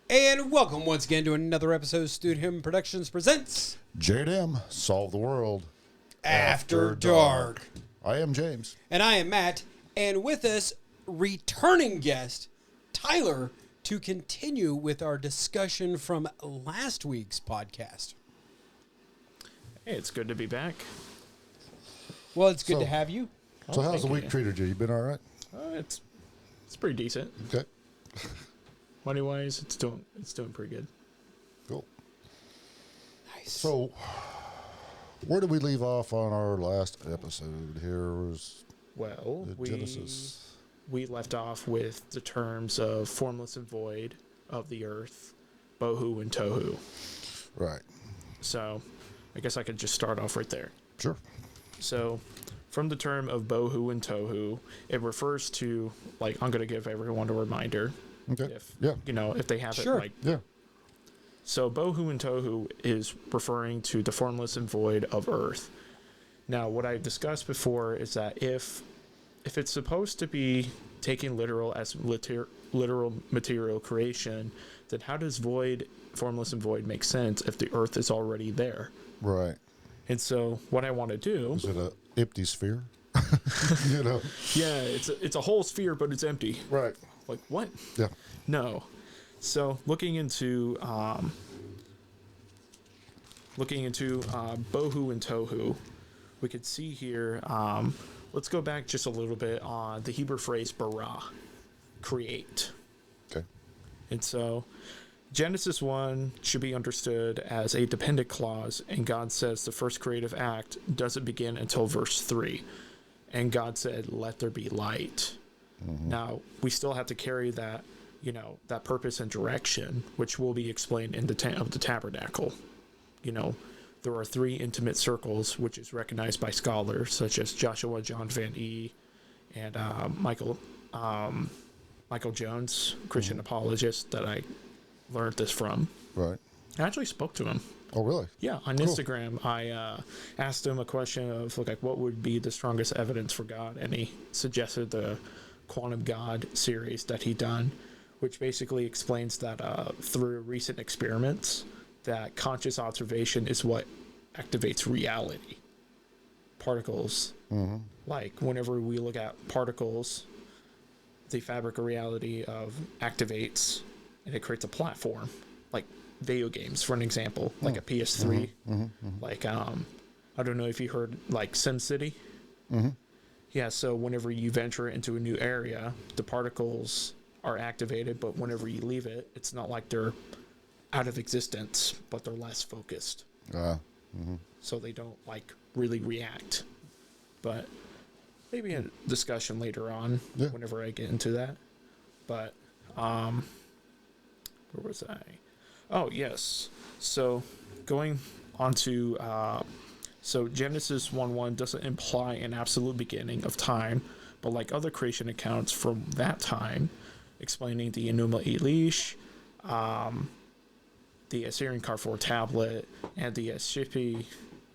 And welcome once again to another episode of Studio Productions presents J&M, Solve the World After Dark. I am James. And I am Matt. And with us, returning guest, Tyler, to continue with our discussion from last week's podcast. Hey, it's good to be back. Well, it's good to have you. So how's the week treated you? You been all right? It's pretty decent. Okay. Money wise, it's doing pretty good. Cool. Nice. So where did we leave off on our last episode? Here was Well, the Genesis. we left off with the terms of formless and void of the earth, bohu and tohu. Right. So I guess I could just start off right there. Sure. So from the term of bohu and tohu, it refers to, like, I'm going to give everyone a reminder. Okay. If, Yeah. if they have Sure. it, like, Yeah. so bohu and tohu is referring to the formless and void of earth. Now, what I discussed before is that if it's supposed to be taken literal as literal material creation, then how does formless and void make sense if the earth is already there? Right. And so what I want to do... Is it an empty sphere? Yeah, it's a whole sphere, but it's empty. Right. Like, what? Yeah. No. So looking into bohu and tohu, we could see here. Let's go back just a little bit on the Hebrew phrase bara, create. Okay. And so Genesis 1 should be understood as a dependent clause, and God says the first creative act doesn't begin until verse 3. And God said, "Let there be light." Mm-hmm. Now, we still have to carry that, that purpose and direction, which will be explained in the tent of the tabernacle. There are 3 intimate circles, which is recognized by scholars such as Joshua John Van E. and Michael Jones, Christian apologist, that I learned this from. Right. I actually spoke to him. Oh, really? Yeah, on Cool. Instagram, I asked him a question of what would be the strongest evidence for God, and he suggested the Quantum God series that he done, which basically explains that through recent experiments, that conscious observation is what activates reality. Particles, like whenever we look at particles, the fabric of reality activates, and it creates a platform, like video games, for an example, like a PS3. Like, I don't know if you heard, like, SimCity. Yeah, so whenever you venture into a new area, the particles are activated, but whenever you leave it, it's not like they're out of existence, but they're less focused. So they don't, like, really react. But maybe a discussion later on, whenever I get into that. But, where was I? Oh, yes. So going on to... So Genesis 1:1 doesn't imply an absolute beginning of time, but like other creation accounts from that time, explaining the Enuma Elish, the Assyrian Carrefour tablet, and the Shipi...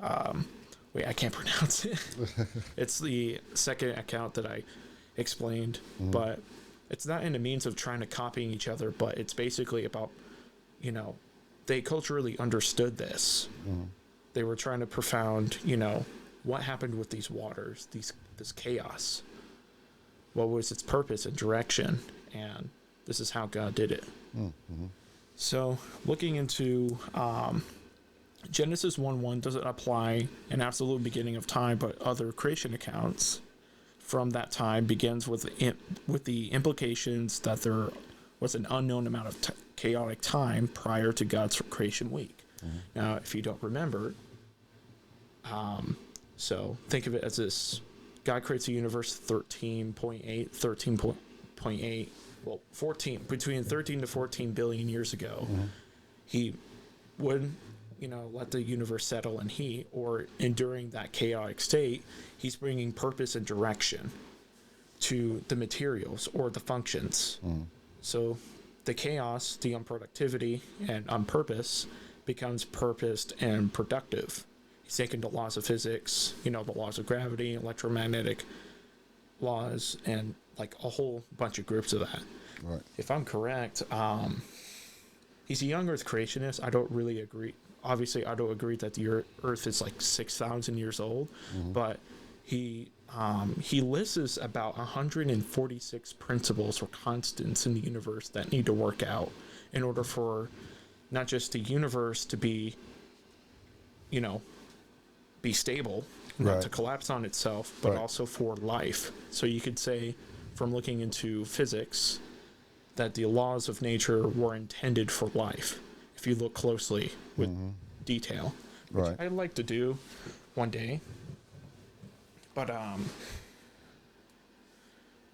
I can't pronounce it. It's the second account that I explained, but it's not in the means of trying to copying each other, but it's basically about, they culturally understood this. They were trying to profound, what happened with these waters, this chaos. What was its purpose and direction? And this is how God did it. So looking into Genesis 1:1 doesn't apply an absolute beginning of time, but other creation accounts from that time begins with the implications that there was an unknown amount of chaotic time prior to God's creation week. Now, if you don't remember, so think of it as this: God creates a universe 13.8, well, 14, between 13 to 14 billion years ago. He would, let the universe settle in heat, or enduring that chaotic state, he's bringing purpose and direction to the materials or the functions. So the chaos, the unproductivity and unpurpose becomes purposed and productive. He's taken the laws of physics, the laws of gravity, electromagnetic laws, and like a whole bunch of groups of that. Right. If I'm correct, he's a young Earth creationist. I don't really agree. Obviously, I don't agree that the Earth is like 6,000 years old, but he lists about 146 principles or constants in the universe that need to work out in order for not just the universe to be, be stable, not to collapse on itself, but also for life. So you could say, from looking into physics, that the laws of nature were intended for life, if you look closely with detail, which I'd like to do one day. But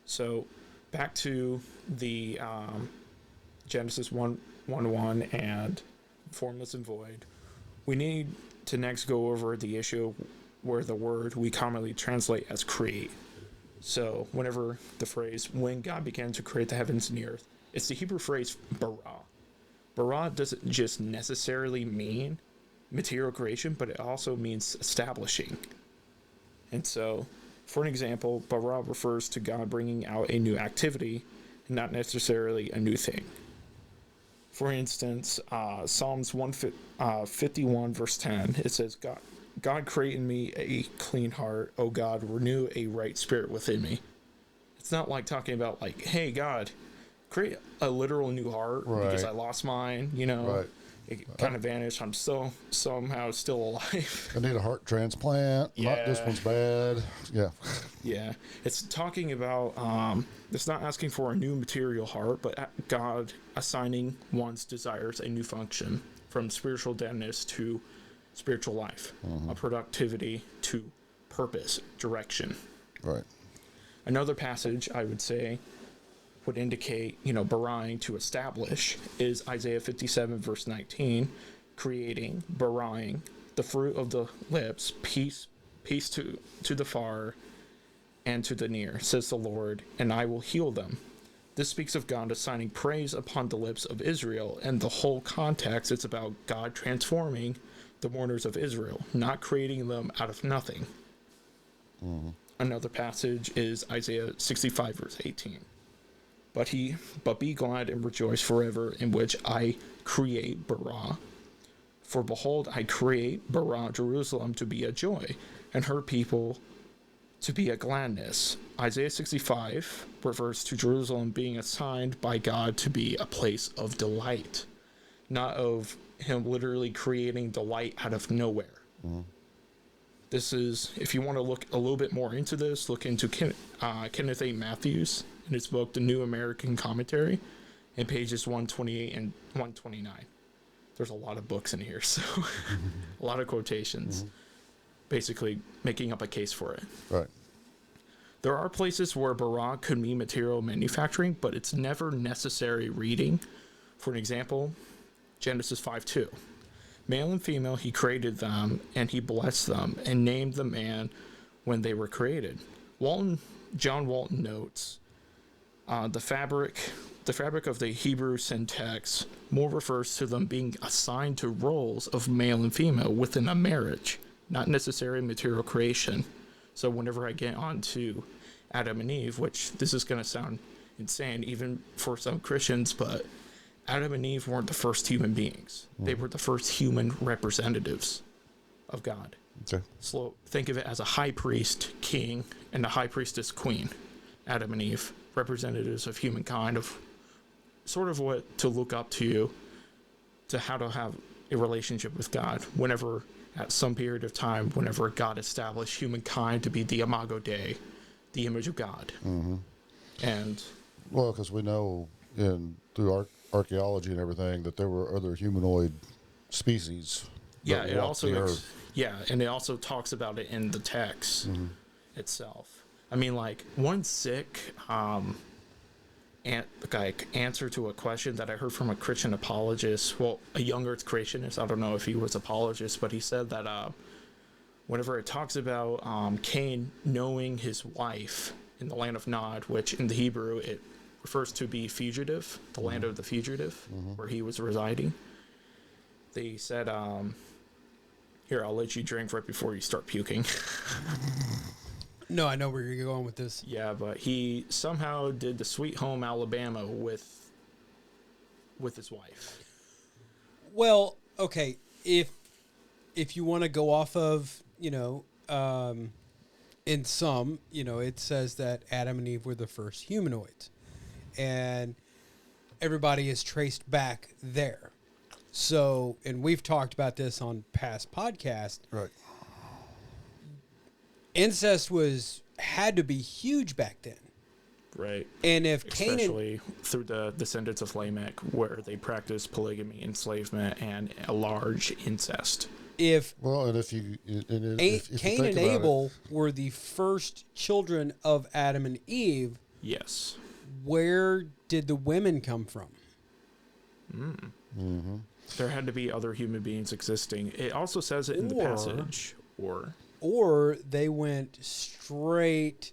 so back to the Genesis 1:1 and formless and void, we need to next go over the issue where the word we commonly translate as create. So whenever the phrase, when God began to create the heavens and the earth, it's the Hebrew phrase bara. Bara doesn't just necessarily mean material creation, but it also means establishing. And so, for an example, bara refers to God bringing out a new activity, and not necessarily a new thing. For instance, Psalms 151 verse 10, it says, God create in me a clean heart, O God, renew a right spirit within me. It's not like talking about like, hey, God, create a literal new heart because I lost mine, it kind of vanished. I'm still somehow still alive. I need a heart transplant. This one's bad. Yeah. It's talking about, it's not asking for a new material heart, but God assigning one's desires a new function, from spiritual deadness to spiritual life, a productivity to purpose, direction. Right. Another passage I would say would indicate, barying, to establish, is Isaiah 57 verse 19, creating, barying, the fruit of the lips, peace to the far and to the near, says the Lord, and I will heal them. This speaks of God assigning praise upon the lips of Israel, and the whole context, it's about God transforming the mourners of Israel, not creating them out of nothing. Another passage is Isaiah 65 verse 18. But be glad and rejoice forever, in which I create bara. For behold, I create bara Jerusalem to be a joy, and her people to be a gladness. Isaiah 65 refers to Jerusalem being assigned by God to be a place of delight, not of him literally creating delight out of nowhere. This is, if you want to look a little bit more into this, look into Kenneth A. Matthews in his book, The New American Commentary, in pages 128 and 129. There's a lot of books in here, so a lot of quotations, basically making up a case for it. Right. There are places where bara could mean material manufacturing, but it's never necessary reading. For an example, Genesis 5:2. Male and female, he created them, and he blessed them, and named the man when they were created. John Walton notes, the fabric of the Hebrew syntax more refers to them being assigned to roles of male and female within a marriage, not necessarily material creation. So whenever I get on to Adam and Eve, which this is going to sound insane even for some Christians, but Adam and Eve weren't the first human beings. They were the first human representatives of God. Okay. So think of it as a high priest king and a high priestess queen. Adam and Eve, representatives of humankind, of sort of what to look up to how to have a relationship with God. Whenever, at some period of time, whenever God established humankind to be the imago Dei, the image of God. And because we know through archaeology and everything that there were other humanoid species. Yeah, it also and it also talks about it in the text itself. I mean, like, one sick answer to a question that I heard from a Christian apologist, well, a young Earth creationist. I don't know if he was apologist, but he said that whenever it talks about Cain knowing his wife in the land of Nod, which in the Hebrew it refers to be fugitive, the land of the fugitive, where he was residing. They said, here, I'll let you drink right before you start puking. No, I know where you're going with this. Yeah, but he somehow did the Sweet Home Alabama with his wife. Well, okay, if you want to go off of, in some, it says that Adam and Eve were the first humanoids, and everybody is traced back there. So, and we've talked about this on past podcasts. Right. Incest had to be huge back then. Right. And if especially through the descendants of Lamech, where they practiced polygamy, enslavement, and a large incest. If Cain and Abel were the first children of Adam and Eve, yes, where did the women come from? Mm-hmm. There had to be other human beings existing. It also says it in the passage. Or they went straight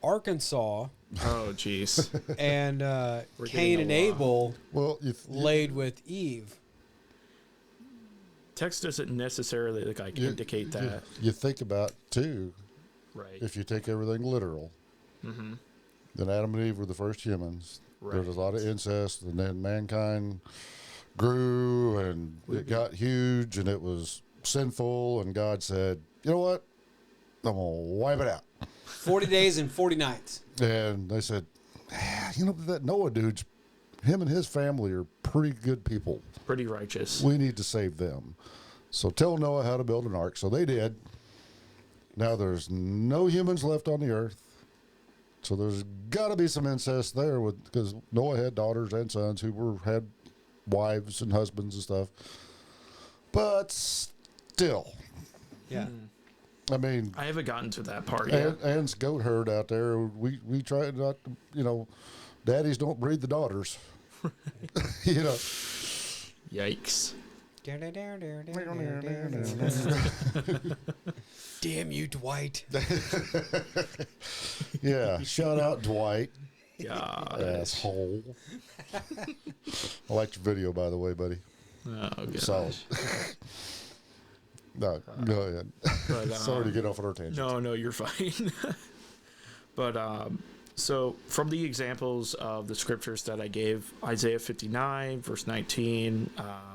Arkansas. Oh, jeez. And Cain and Abel laid with Eve. Text doesn't necessarily indicate that. You think about, too, right? If you take everything literal, mm-hmm. then Adam and Eve were the first humans. Right. There was a lot of incest, and then mankind grew, and it got huge, and it was sinful, and God said, you know what? I'm going to wipe it out. 40 days and 40 nights. And they said, that Noah dude's, him and his family are pretty good people. Pretty righteous. We need to save them. So tell Noah how to build an ark. So they did. Now there's no humans left on the earth. So there's got to be some incest there because Noah had daughters and sons who had wives and husbands and stuff. But still. Yeah. I mean, I haven't gotten to that part yet. Ann's goat herd out there. We try not to, daddies don't breed the daughters. Yikes. Damn you, Dwight. Yeah, shout out Dwight. God. Asshole. I liked your video, by the way, buddy. Oh, gosh. Solid. No, go ahead. But, Sorry to get off on our tangent. No, you're fine. But so from the examples of the scriptures that I gave, Isaiah 59 verse 19,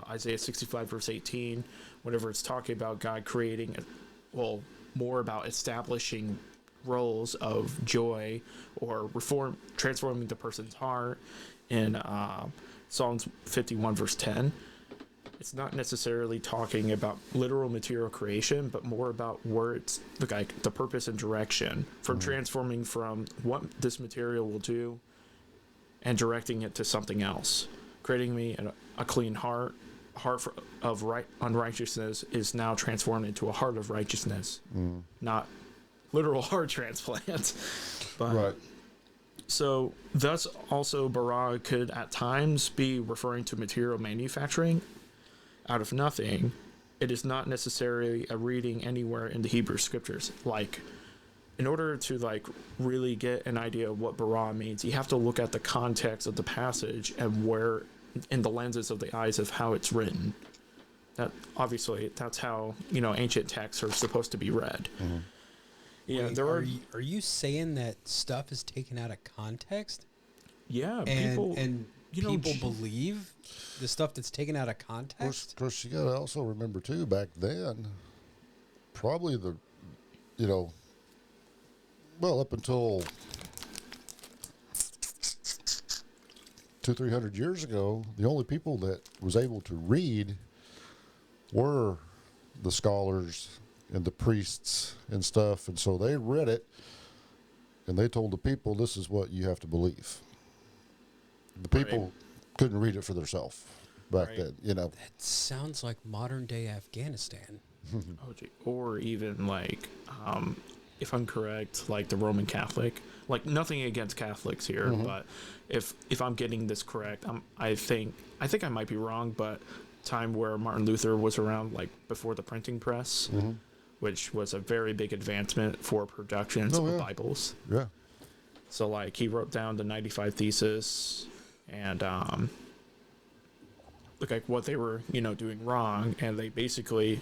Isaiah 65 verse 18, whenever it's talking about God creating, more about establishing roles of joy or transforming the person's heart in Psalms 51 verse 10. It's not necessarily talking about literal material creation, but more about where it's the purpose and direction from transforming from what this material will do and directing it to something else. Creating me a clean heart of unrighteousness is now transformed into a heart of righteousness, not literal heart transplant. But, right. So thus also bara could at times be referring to material manufacturing out of nothing. It is not necessarily a reading anywhere in the Hebrew scriptures. In order to really get an idea of what bara means, you have to look at the context of the passage and where in the lenses of the eyes of how it's written. That obviously that's how ancient texts are supposed to be read. Mm-hmm. Yeah, Wait, are you saying that stuff is taken out of context? Yeah, people believe the stuff that's taken out of context. Of course, you got to also remember too. Back then, probably up until 200-300 years ago, the only people that was able to read were the scholars and the priests and stuff, and so they read it and they told the people, this is what you have to believe. The people couldn't read it for themselves back then, That sounds like modern day Afghanistan. Oh, gee. Or even if I'm correct, the Roman Catholic. Nothing against Catholics here, but if I'm getting this correct, I think I might be wrong, but time where Martin Luther was around, before the printing press, which was a very big advancement for productions of Bibles. Yeah. So he wrote down the 95 Thesis and what they were doing wrong, and they basically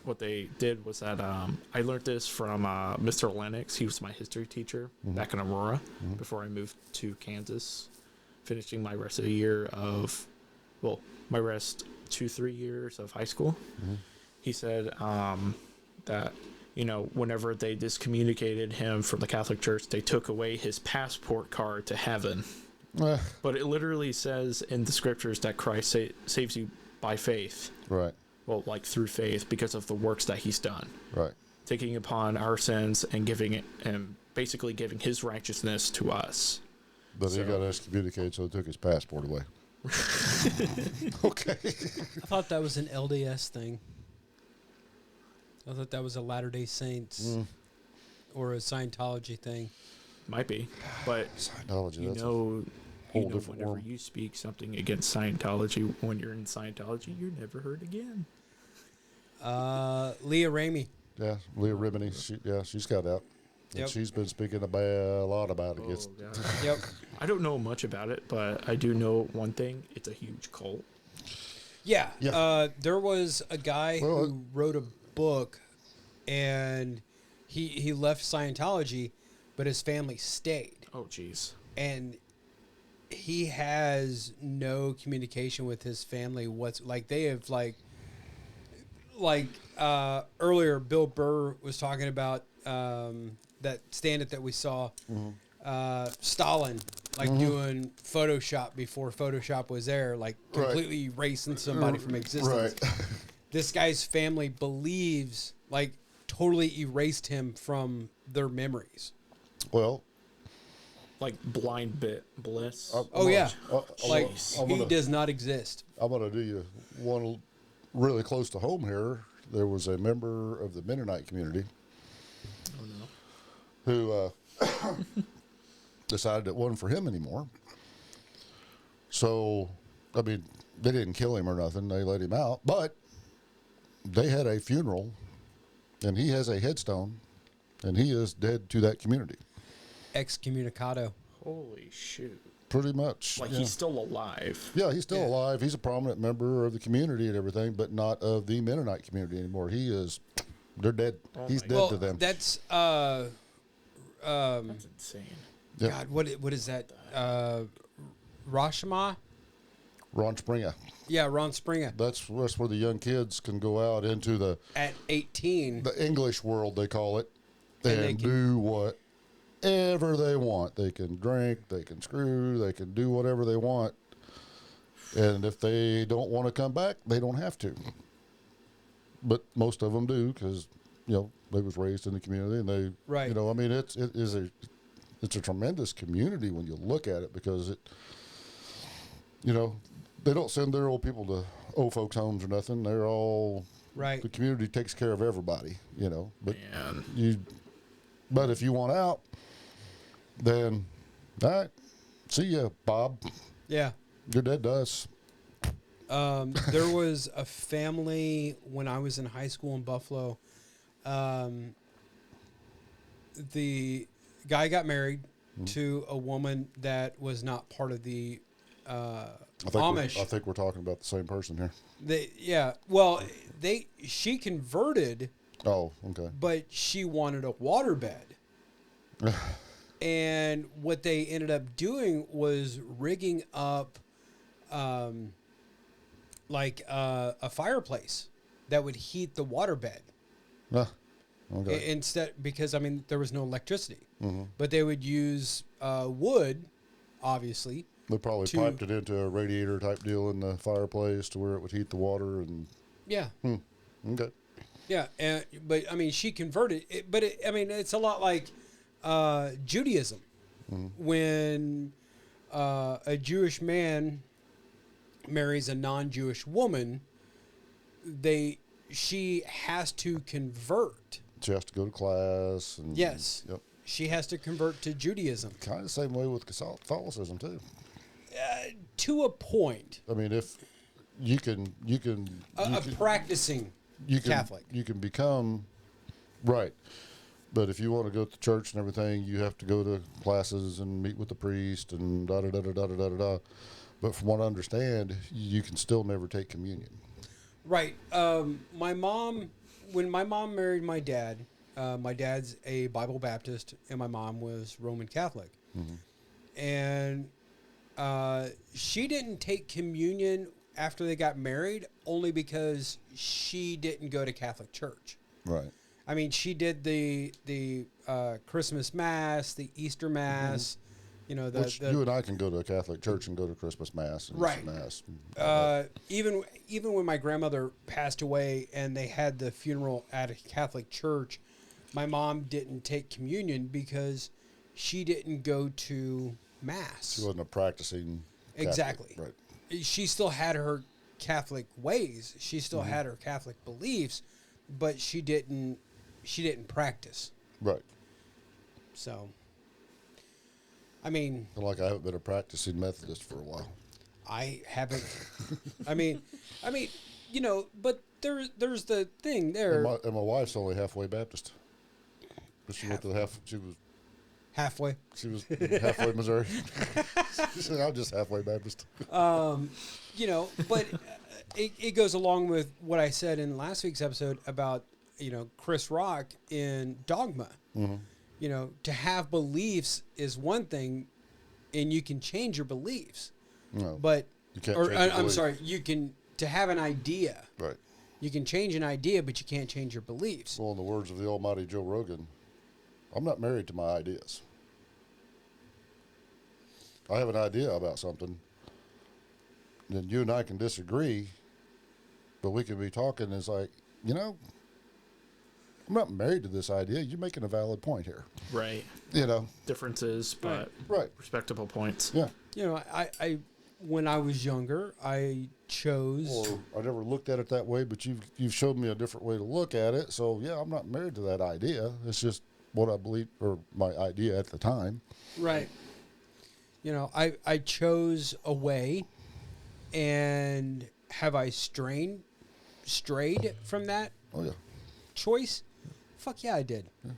what they did was that I learned this from Mr. Lennox. He was my history teacher back in Aurora before I moved to Kansas, finishing my rest of the year of, well, my rest 2-3 years of high school. He said that, you know, whenever they discommunicated him from the Catholic Church, they took away his passport card to heaven. But it literally says in the scriptures that Christ saves you by faith. Right. Well, like through faith because of the works that he's done. Right. Taking upon our sins and giving it, and basically giving his righteousness to us. But he got excommunicated, so they took his passport away. Okay. I thought that was an LDS thing. I thought that was a Latter-day Saints or a Scientology thing. Might be, but Scientology, you that's know, different whenever world. you speak something against Scientology, when you're in Scientology, you're never heard again. Leah Ramey. Yeah, Leah Rimini. She's got out. And Yep. she's been speaking a lot about it. Oh, God. Yep. I don't know much about it, but I do know one thing. It's a huge cult. Yeah. Yeah. There was a guy who wrote a book, and he left Scientology, but his family stayed. Oh, jeez. And he has no communication with his family. They have earlier Bill Burr was talking about that stand-up that we saw, Stalin doing Photoshop before Photoshop was there, like completely erasing somebody from existence. Right. This guy's family believes totally erased him from their memories. Well, Like blind bliss. He does not exist. I'm going to do you one really close to home here. There was a member of the Mennonite community who decided it wasn't for him anymore. So, I mean, they didn't kill him or nothing. They let him out. But they had a funeral, and he has a headstone, and he is dead to that community. Excommunicado. Holy shoot. Pretty much. He's still alive. Yeah, he's still alive. He's a prominent member of the community and everything, but not of the Mennonite community anymore. They're dead. He's dead to them. That's That's insane. Yeah. God, what is that? Rashma? Ron Springer. Yeah, Ron Springer. That's where the young kids can go out into the At 18. English world, they call it, And they and can- do whatever they want. They can drink, they can screw, they can do whatever they want. And if they don't want to come back, they don't have to. But most of them do because, they was raised in the community and they, Right. I mean, it's a tremendous community when you look at it because they don't send their old people to old folks' homes or nothing. They're all, Right. the community takes care of everybody, but Man. but if you want out, then, all right, see ya, Bob. Yeah. You're dead to us. There was a family when I was in high school in Buffalo. The guy got married to a woman that was not part of the Amish. I think we're talking about the same person here. She converted, Oh, okay. but she wanted a waterbed. And what they ended up doing was rigging up a fireplace that would heat the waterbed. Okay. Instead, because there was no electricity, but they would use wood, obviously. They probably piped it into a radiator type deal in the fireplace to where it would heat the water and. Yeah. Okay. Yeah, but she converted it. But it's a lot like Judaism, when a Jewish man marries a non-Jewish woman, she has to convert. She has to go to class. And, Yes. Yep. She has to convert to Judaism. Kind of the same way with Catholicism too. To a point. I mean, if you can Practicing Catholic. You can become right, but if you want to go to church and everything, you have to go to classes and meet with the priest and da da da da da da da da. But from what I understand, you can still never take communion. Right. My mom when my mom married my dad's a Bible Baptist, and my mom was Roman Catholic, and she didn't take communion after they got married only because she didn't go to Catholic church. Right. I mean, she did the Christmas Mass, the Easter Mass, you know, Which you and I can go to a Catholic church and go to Christmas Mass and Right. Easter Mass. Even when my grandmother passed away and they had the funeral at a Catholic church, my mom didn't take communion because she didn't go to Mass. She wasn't a practicing Catholic. Exactly. Right. She still had her Catholic ways. She still had her Catholic beliefs, but she didn't practice. Right. So, I mean, Like I haven't been a practicing Methodist for a while. I haven't. I mean, you know, but there's the thing there. And my wife's only halfway Baptist. But she went to the she was Halfway. halfway Missouri. She said, I'm just halfway Baptist. You know, but it goes along with what I said in last week's episode about, you know, Chris Rock in Dogma. You know, to have beliefs is one thing, and you can change your beliefs. No, But, you can't or change your I'm belief. sorry, you can, to have an idea. Right. You can change an idea, but you can't change your beliefs. Well, in the words of the almighty Joe Rogan, I'm not married to my ideas. I have an idea about something, then you and I can disagree, but we can be talking. It's like, you know, I'm not married to this idea. You're making a valid point here. Right. You know. Differences, but Right. respectable points. Yeah. You know, I when I was younger, I chose. Or I never looked at it that way, but you've showed me a different way to look at it. So yeah, I'm not married to that idea. It's just what I believe, or my idea at the time. Right. You know, I chose a way, and have I strayed from that Oh yeah. choice? Fuck yeah, I did. Yeah.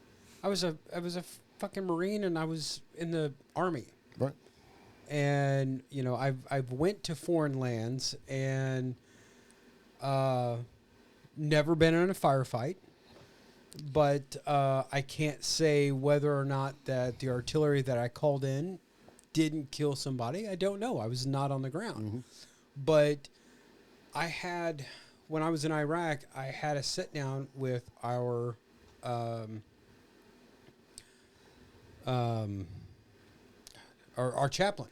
I was a fucking Marine, and I was in the Army. Right. And you know, I've went to foreign lands and never been in a firefight. But I can't say whether or not that the artillery that I called in didn't kill somebody. I don't know. I was not on the ground. But when I was in Iraq, I had a sit down with our chaplain.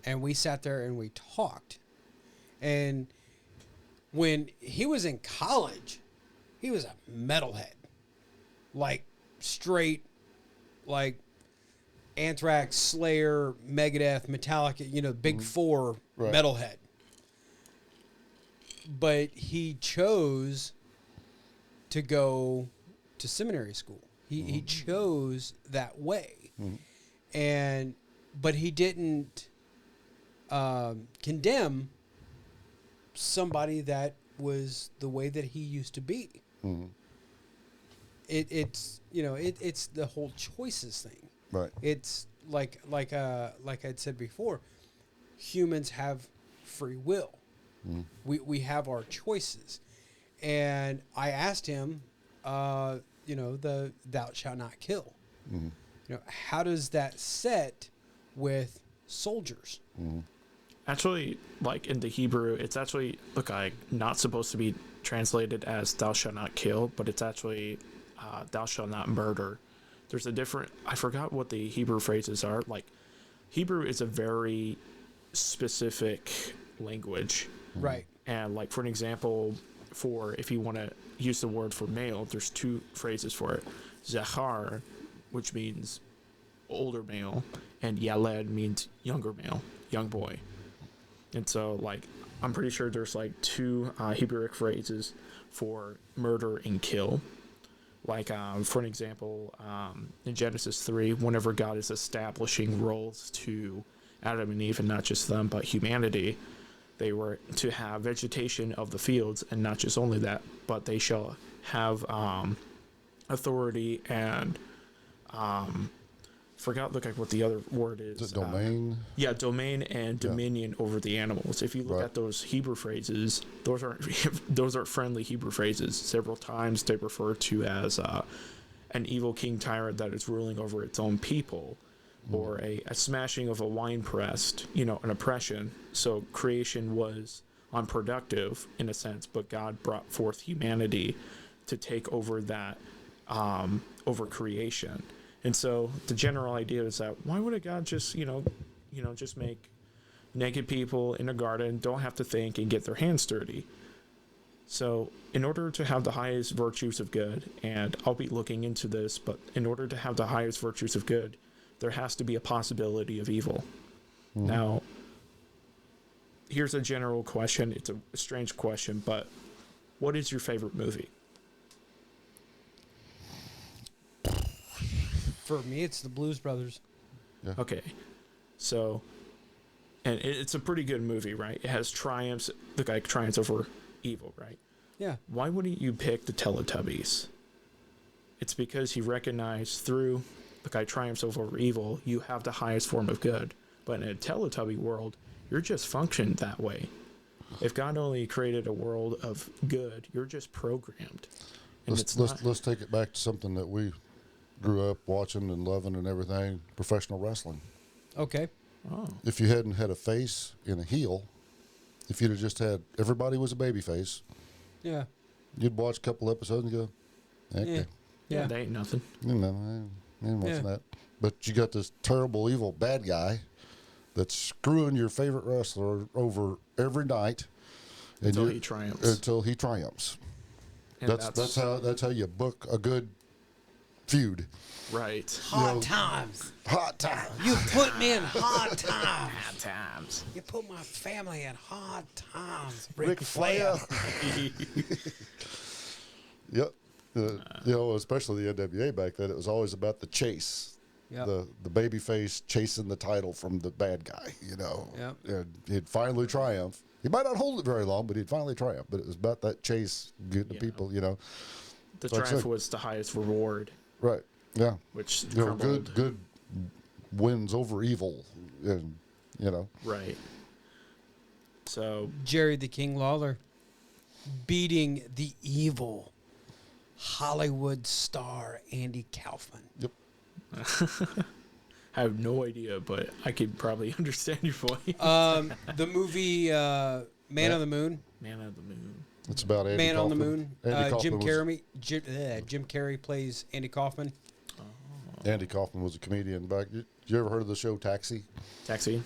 And we sat there and we talked. And when he was in college, he was a metalhead. Like straight, like Anthrax, Slayer, Megadeth, Metallica, you know, big four Right. metalhead. But he chose to go to seminary school. He chose that way. But he didn't condemn somebody that was the way that he used to be. It's you know, it's the whole choices thing. Right. It's like I'd said before, humans have free will. We have our choices. And I asked him, you know, the thou shalt not kill. You know, how does that set with soldiers? Actually, like in the Hebrew, it's actually not supposed to be translated as "thou shalt not kill," but it's actually "thou shalt not murder." There's a different. I forgot what the Hebrew phrases are. Like, Hebrew is a very specific language, Right. and like for an example, for if you want to use the word for male, there's two phrases for it: zachar, which means older male, and yaled means younger male, young boy. And so, like, I'm pretty sure there's like two Hebrewic phrases for murder and kill. Like, for an example, in Genesis 3, whenever God is establishing roles to Adam and Eve, and not just them, but humanity, they were to have vegetation of the fields, and not just only that, but they shall have authority and forgot look like what the other word is. The domain. Yeah, domain and dominion over the animals. If you look Right. at those Hebrew phrases, those aren't those are friendly Hebrew phrases. Several times they refer to as an evil king tyrant that is ruling over its own people, or a smashing of a wine press, an oppression. So creation was unproductive in a sense, but God brought forth humanity to take over that, over creation. And so the general idea is that why would a God just, just make naked people in a garden, don't have to think and get their hands dirty? So in order to have the highest virtues of good, and I'll be looking into this, but in order to have the highest virtues of good, there has to be a possibility of evil. Now, here's a general question. It's a strange question, but what is your favorite movie? For me, it's the Blues Brothers. Okay. So, and it's a pretty good movie, right? It has triumphs. The guy triumphs over evil, right? Yeah. Why wouldn't you pick the Teletubbies? It's because he recognized through the guy triumphs over evil, you have the highest form of good. But in a Teletubby world, you're just functioned that way. If God only created a world of good, you're just programmed. And Let's take it back to something that we grew up watching and loving and everything, professional wrestling. Okay. Oh. If you hadn't had a face and a heel, if you'd have just had, everybody was a baby face, Yeah. you'd watch a couple episodes and go, okay, Yeah. Yeah, that ain't nothing. I ain't watching Yeah. that. But you got this terrible, evil, bad guy that's screwing your favorite wrestler over every night Until he triumphs. Until he triumphs. And That's how you book a good feud. right. Hard times. Hot time. You put me in hard times. Bad times. You put my family in hard times. Ric Flair. Yep. Especially the NWA back then, it was always about the chase. Yep. The baby face chasing the title from the bad guy, Yep. And he'd finally triumph. He might not hold it very long, but he'd finally triumph. But it was about that chase, getting the people, The Like I triumph said. was the highest reward, Right. Yeah. which crumbled. Good wins over evil, and Right. So, Jerry the King Lawler beating the evil Hollywood star Andy Kaufman. Yep. I have no idea, but I could probably understand your point. The movie Man on the Moon. Man of the Moon. It's about Andy Man Kaufman. on the Moon. Andy Jim Kaufman Jim Carrey plays Andy Kaufman. Andy Kaufman was a comedian back. You ever heard of the show Taxi? Taxi.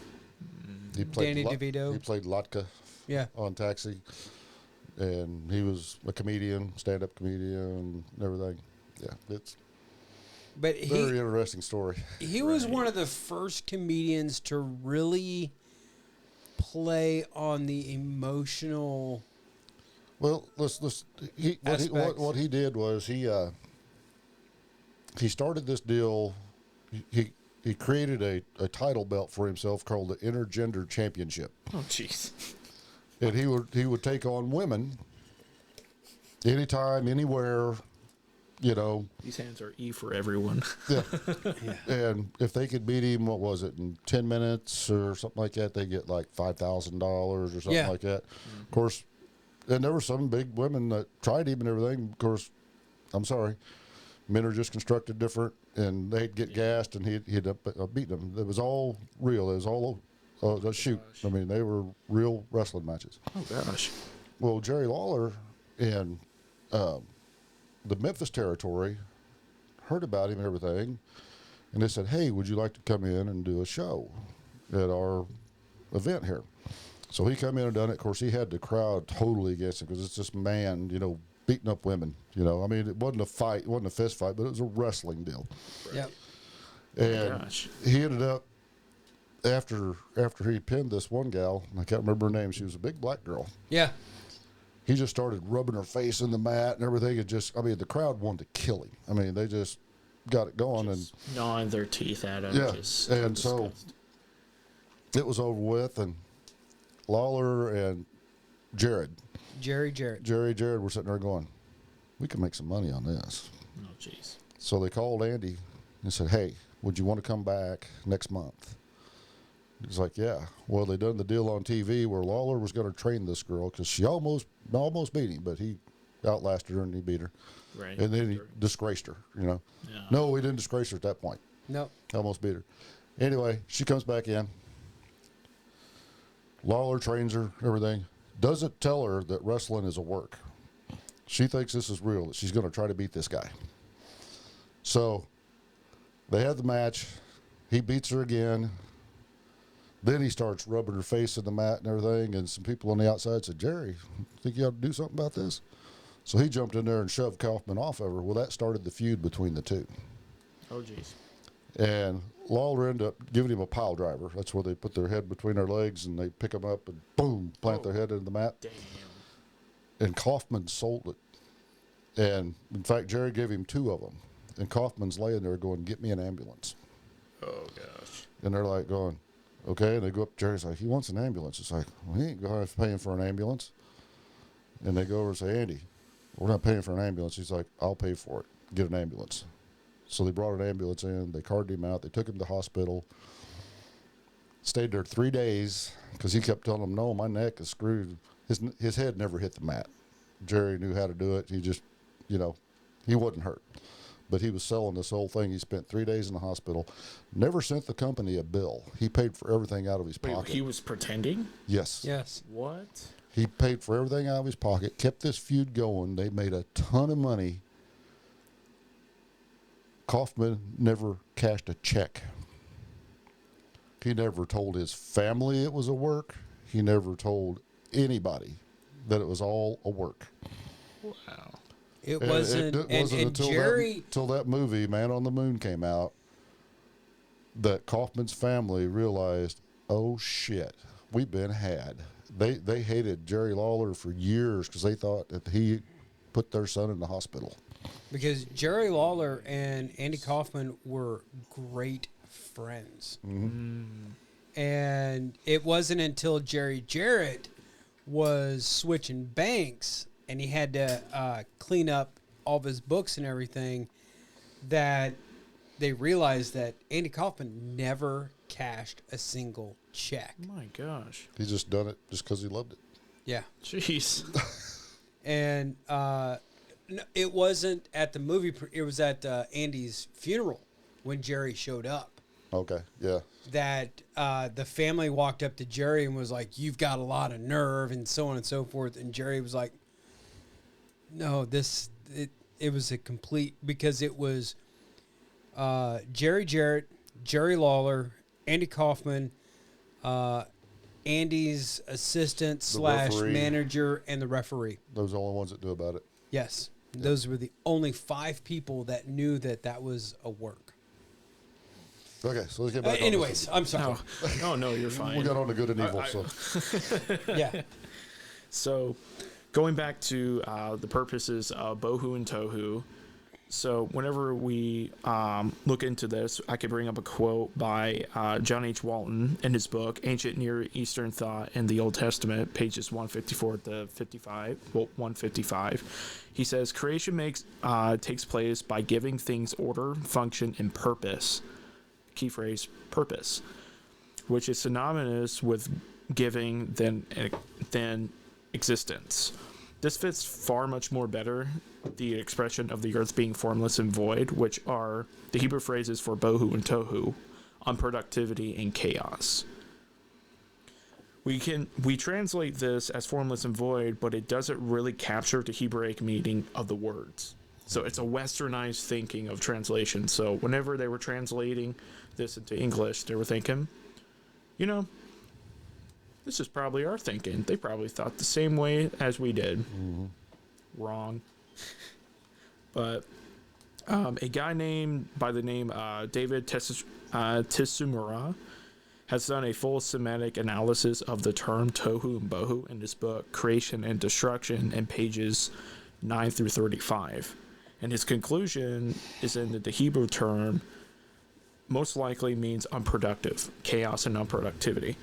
He played Danny DeVito. He played Latka Yeah. on Taxi, and he was a comedian, stand-up comedian, and everything. Yeah, it's But a very interesting story. he was one of the first comedians to really play on the emotional. Well, what he did was he started this deal. He created a title belt for himself called the Intergender Championship, Oh, jeez. and he would take on women anytime, anywhere, These hands are E for everyone. Yeah. And if they could beat him, what was it, in 10 minutes or something like that, they get like $5,000 or something Yeah. like that. Of course, and there were some big women that tried him and everything. Of course, I'm sorry, men are just constructed different, and they'd get gassed, and he'd beat them. It was all real. It was all a shoot. gosh. I mean, they were real wrestling matches. Oh, gosh. Well, Jerry Lawler in the Memphis territory heard about him and everything, and they said, "Hey, would you like to come in and do a show at our event here?" So he come in and done it. Of course, he had the crowd totally against him because it's this man, beating up women. I mean, it wasn't a fight, it wasn't a fist fight, but it was a wrestling deal. Yeah. And Gosh. he ended up after he pinned this one gal, and I can't remember her name. She was a big black girl. Yeah. He just started rubbing her face in the mat and everything. The crowd wanted to kill him. I mean, they just got it going. Just gnawing their teeth at him. Yeah, Just and so- disgust. And it was over with, and Lawler and Jared were sitting there going, "We can make some money on this." Oh, jeez. So they called Andy and said, "Hey, would you want to come back next month? He's like, yeah. Well, they done the deal on TV where Lawler was going to train this girl because she almost beat him, but he outlasted her and he beat her. Right. And then he disgraced her, Yeah. No, he didn't disgrace her at that point. No. Almost beat her. Anyway, she comes back in. Lawler trains her, everything. Doesn't tell her that wrestling is a work. She thinks this is real, that she's going to try to beat this guy. So they have the match. He beats her again. Then he starts rubbing her face in the mat and everything, and some people on the outside said, Jerry, think you ought to do something about this? So he jumped in there and shoved Kaufman off of her. Well, that started the feud between the two. Oh, jeez. And Lawler ended up giving him a pile driver. That's where they put their head between their legs and they pick them up and boom, plant their head into the mat. Damn. And Kaufman sold it. And in fact, Jerry gave him 2 of them. And Kaufman's laying there going, get me an ambulance. Oh, gosh. And they're like going, okay. And they go up, Jerry's like, he wants an ambulance. It's like, well, he ain't going to paying for an ambulance. And they go over and say, Andy, we're not paying for an ambulance. He's like, I'll pay for it. Get an ambulance. So they brought an ambulance in. They carted him out. They took him to the hospital. Stayed there 3 days because he kept telling them, no, my neck is screwed. His head never hit the mat. Jerry knew how to do it. He just, he wasn't hurt. But he was selling this whole thing. He spent 3 days in the hospital. Never sent the company a bill. He paid for everything out of his Wait, pocket. he was pretending? Yes. Yes. What? He paid for everything out of his pocket, kept this feud going. They made a ton of money. Kaufman never cashed a check. He never told his family it was a work. He never told anybody that it was all a work. Wow. It wasn't. It wasn't and until Jerry. until that movie, Man on the Moon, came out, that Kaufman's family realized, oh shit, we've been had. They hated Jerry Lawler for years because they thought that he put their son in the hospital. Because Jerry Lawler and Andy Kaufman were great friends. Mm-hmm. And it wasn't until Jerry Jarrett was switching banks and he had to clean up all of his books and everything that they realized that Andy Kaufman never cashed a single check. My gosh. He just done it just because he loved it. Yeah. Jeez. And no, it wasn't at the movie. It was at Andy's funeral when Jerry showed up. Okay, yeah. That the family walked up to Jerry and was like, you've got a lot of nerve and so on and so forth. And Jerry was like, no, it was a complete, because it was Jerry Jarrett, Jerry Lawler, Andy Kaufman, Andy's assistant / referee. manager, and the referee. Those are the only ones that knew about it. Yes. Those were the only 5 people that knew that was a work. Okay, so let's get back on Anyways, I'm sorry. No, you're fine. We got on to good and evil. Yeah. So, going back to the purposes of Bohu and Tohu, so whenever we look into this, I could bring up a quote by John H. Walton in his book, Ancient Near Eastern Thought in the Old Testament, pages 154 to 55, 155. He says, creation takes place by giving things order, function, and purpose. Key phrase, purpose, which is synonymous with giving than existence. This fits far much more better the expression of the earth being formless and void, which are the Hebrew phrases for bohu and tohu, unproductivity and chaos. We translate this as formless and void, but it doesn't really capture the Hebraic meaning of the words. So it's a westernized thinking of translation. So whenever they were translating this into English, they were thinking, this is probably our thinking. They probably thought the same way as we did. Mm-hmm. Wrong. But a guy by the name David Tsumura has done a full semantic analysis of the term tohu and bohu in his book Creation and Destruction in pages 9 through 35. And his conclusion is that the Hebrew term most likely means unproductive, chaos and unproductivity.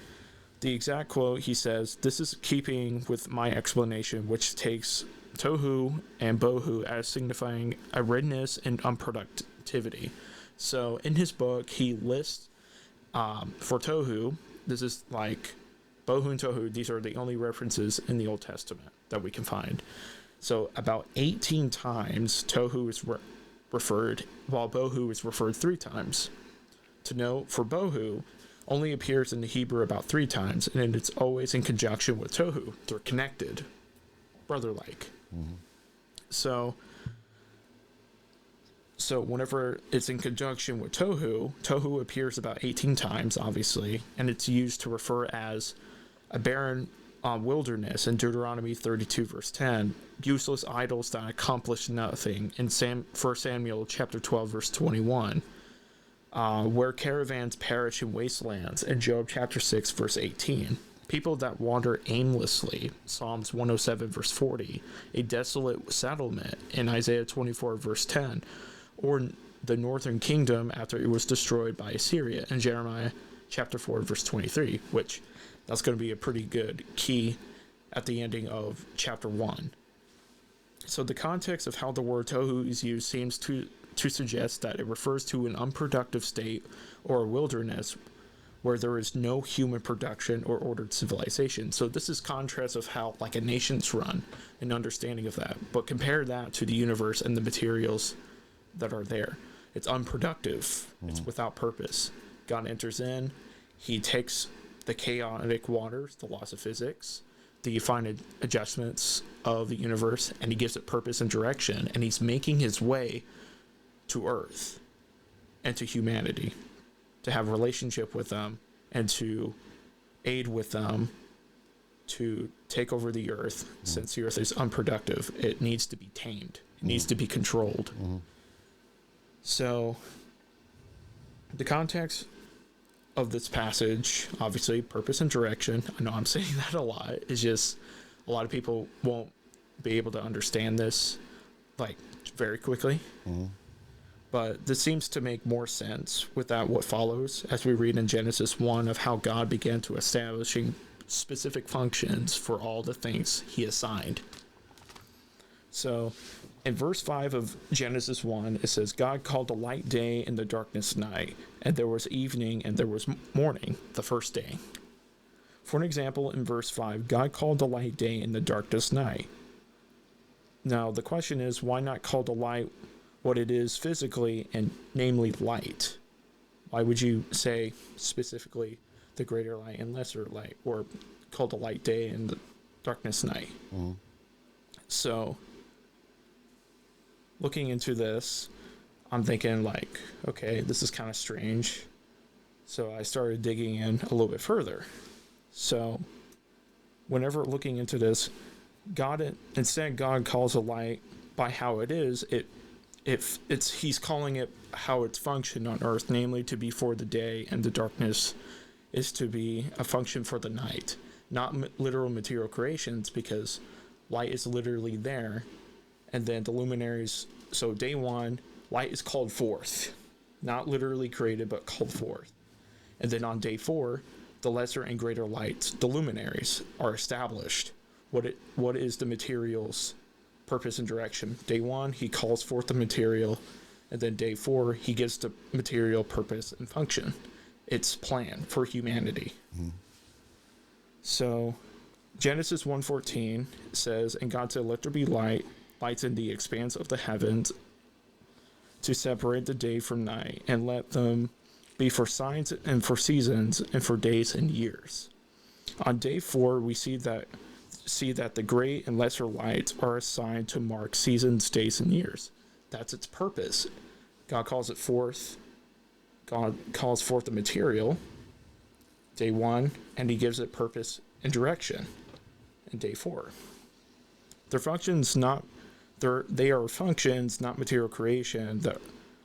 The exact quote, he says, this is keeping with my explanation, which takes tohu and bohu as signifying aridness and unproductivity. So in his book, he lists for Tohu, this is like Bohu and Tohu, these are the only references in the Old Testament that we can find. So about 18 times Tohu is referred, while Bohu is referred 3 times. To note, for Bohu, only appears in the Hebrew about 3 times, and it's always in conjunction with Tohu. They're connected, brother-like. Mm-hmm. So whenever it's in conjunction with Tohu appears about 18 times, obviously, and it's used to refer as a barren wilderness in Deuteronomy 32, verse 10, useless idols that accomplish nothing in 1 Samuel chapter 12, verse 21, where caravans perish in wastelands in Job chapter 6, verse 18. People that wander aimlessly, Psalms 107, verse 40, a desolate settlement in Isaiah 24, verse 10, or the northern kingdom after it was destroyed by Assyria in Jeremiah chapter 4, verse 23, which that's going to be a pretty good key at the ending of chapter 1. So the context of how the word tohu is used seems to suggest that it refers to an unproductive state or a wilderness where there is no human production or ordered civilization. So this is contrast of how like a nation's run, an understanding of that. But compare that to the universe and the materials that are there. It's unproductive. Mm-hmm. It's without purpose. God enters in. He takes the chaotic waters, the laws of physics, the finite adjustments of the universe, and he gives it purpose and direction. And he's making his way to Earth and to humanity, to have a relationship with them and to aid with them to take over the Earth. Mm-hmm. Since the Earth is unproductive, it needs to be tamed. It needs to be controlled. Mm-hmm. So the context of this passage, obviously, purpose and direction, I know I'm saying that a lot, is just a lot of people won't be able to understand this like very quickly. Mm-hmm. But this seems to make more sense without what follows as we read in Genesis 1 of how God began to establishing specific functions for all the things he assigned. So in verse 5 of Genesis 1, it says, God called the light day and the darkness night, and there was evening and there was morning, the first day. For an example, in verse 5, God called the light day and the darkness night. Now, the question is, why not call the light what it is physically, and namely light? Why would you say specifically the greater light and lesser light, or call the light day and the darkness night? Mm-hmm. So looking into this, I'm thinking like, okay, this is kind of strange. So I started digging in a little bit further. So whenever looking into this, God calls a light by how it is. He's calling it how it's functioned on Earth, namely to be for the day, and the darkness is to be a function for the night. Not literal material creations, because light is literally there. And then the luminaries, so day 1, light is called forth. Not literally created, but called forth. And then on day 4, the lesser and greater lights, the luminaries, are established. What is the material's purpose and direction? Day 1, he calls forth the material, and then day 4, he gives the material purpose and function. It's plan for humanity. Mm-hmm. So Genesis 1:14 says, and God said, let there be lights in the expanse of the heavens to separate the day from night, and let them be for signs and for seasons and for days and years. On day 4, we see that the great and lesser lights are assigned to mark seasons, days, and years. That's its purpose. God calls it forth. God calls forth the material, day 1, and he gives it purpose and direction in day 4. Their functions they are functions, not material creation, that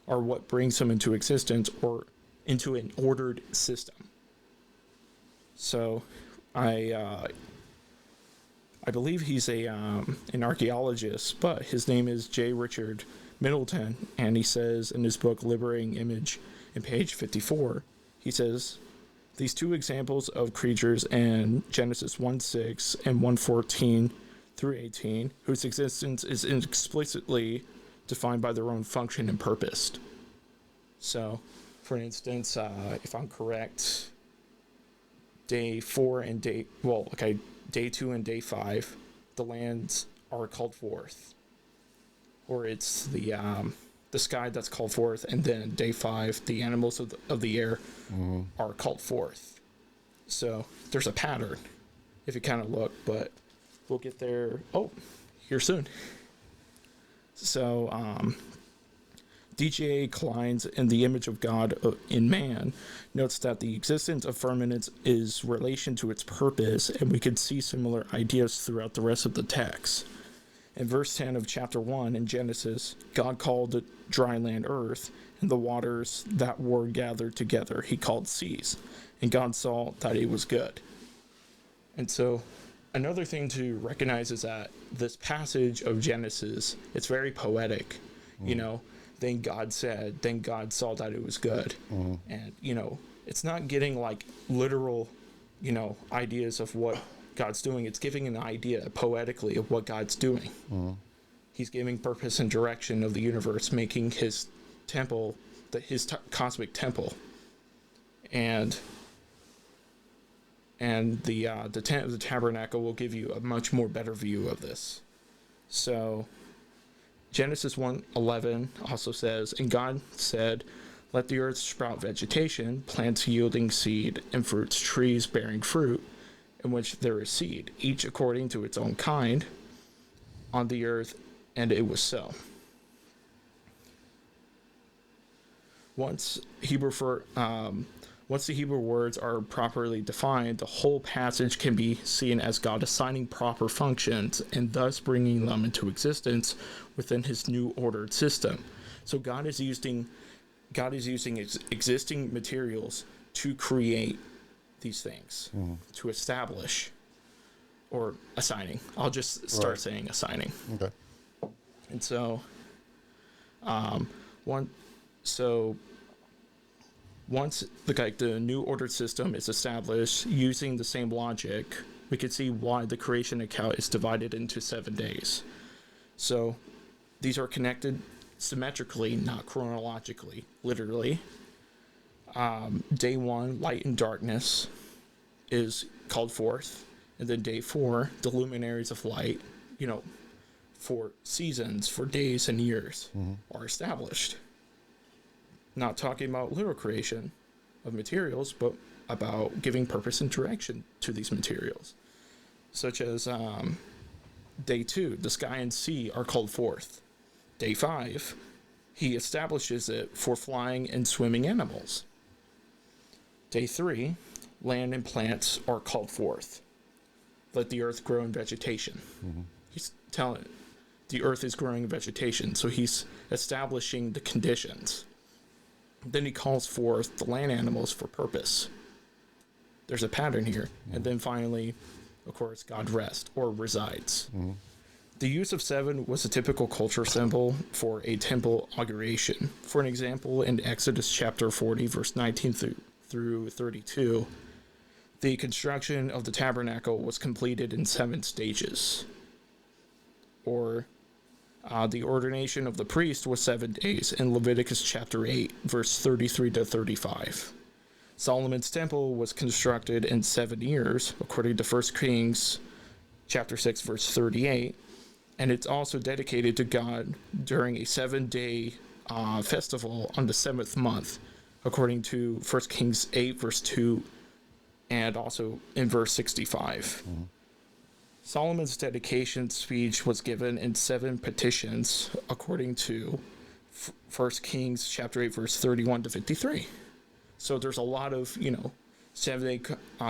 are what brings them into existence or into an ordered system. So I believe he's an archaeologist, but his name is J. Richard Middleton, and he says in his book Liberating Image, in page 54, he says, these two examples of creatures in Genesis 1:6 and 1:14 through 18, whose existence is explicitly defined by their own function and purpose. So, for instance, if I'm correct, day 4 and day 2 and day 5, the lands are called forth, or it's the sky that's called forth, and then day 5, the animals of the air are called forth. So there's a pattern if you kind of look, but we'll get there here soon. So DGA Klein's In the Image of God in Man notes that the existence of firmaments is relation to its purpose, and we can see similar ideas throughout the rest of the text. In verse 10 of chapter 1 in Genesis, God called the dry land earth, and the waters that were gathered together he called seas. And God saw that it was good. And so another thing to recognize is that this passage of Genesis, it's very poetic. You know, then God said, then God saw that it was good. And, you know, it's not getting like literal, you know, ideas of what God's doing. It's giving an idea poetically of what God's doing. He's giving purpose and direction of the universe, making his temple, cosmic temple, and the tabernacle will give you a much more better view of this. So Genesis 1:11 also says, and God said, let the earth sprout vegetation, plants yielding seed, and fruits, trees bearing fruit, in which there is seed, each according to its own kind, on the earth, and it was so. Once the Hebrew words are properly defined, the whole passage can be seen as God assigning proper functions and thus bringing them into existence within his new ordered system. So God is using existing materials to create these things, to establish, or assigning. I'll just start saying assigning. Okay. And so, once the new ordered system is established using the same logic, we can see why the creation account is divided into 7 days. So these are connected symmetrically, not chronologically, literally. Day 1, light and darkness, is called forth. And then day 4, the luminaries of light, you know, for seasons, for days and years, are established. Not talking about literal creation of materials, but about giving purpose and direction to these materials. Such as day 2, the sky and sea are called forth. Day 5, he establishes it for flying and swimming animals. Day 3, land and plants are called forth. Let the earth grow in vegetation. He's telling the earth is growing in vegetation, so he's establishing the conditions. Then he calls forth the land animals for purpose. There's a pattern here. And then finally, of course, God rests or resides. The use of 7 was a typical culture symbol for a temple inauguration. For an example, in Exodus chapter 40, verse 19 through 32, the construction of the tabernacle was completed in 7 stages. Or the ordination of the priest was 7 days in Leviticus chapter 8, verse 33 to 35. Solomon's temple was constructed in 7 years, according to 1 Kings chapter 6, verse 38. And it's also dedicated to God during a 7-day festival on the 7th month, according to 1 Kings 8, verse 2, and also in verse 65. Solomon's dedication speech was given in 7 petitions, according to 1 Kings chapter 8, verse 31 to 53. So there's a lot of, 7-day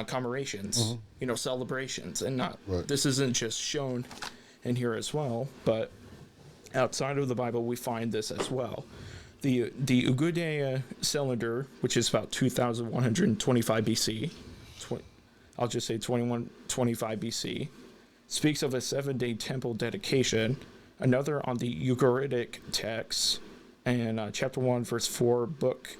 commemorations, celebrations, and this isn't just shown in here as well, but outside of the Bible, we find this as well. The Ugudea cylinder, which is about 2,125 BC, I'll just say 2125 BC, speaks of a 7-day temple dedication. Another on the Ugaritic text, and chapter 1, verse 4, book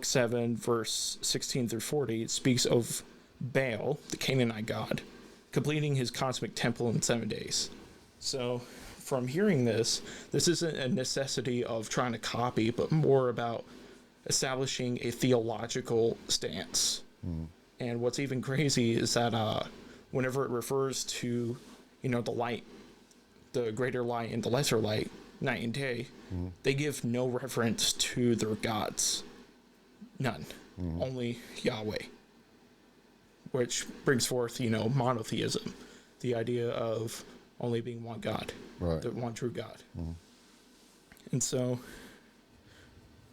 7, verse 16 through 40, speaks of Baal, the Canaanite god, completing his cosmic temple in 7 days. So from hearing this isn't a necessity of trying to copy, but more about establishing a theological stance. And what's even crazy is that whenever it refers to, the light, the greater light and the lesser light, night and day, they give no reference to their gods. None. Only Yahweh. Which brings forth, monotheism. The idea of only being one God. Right. The one true God. And so,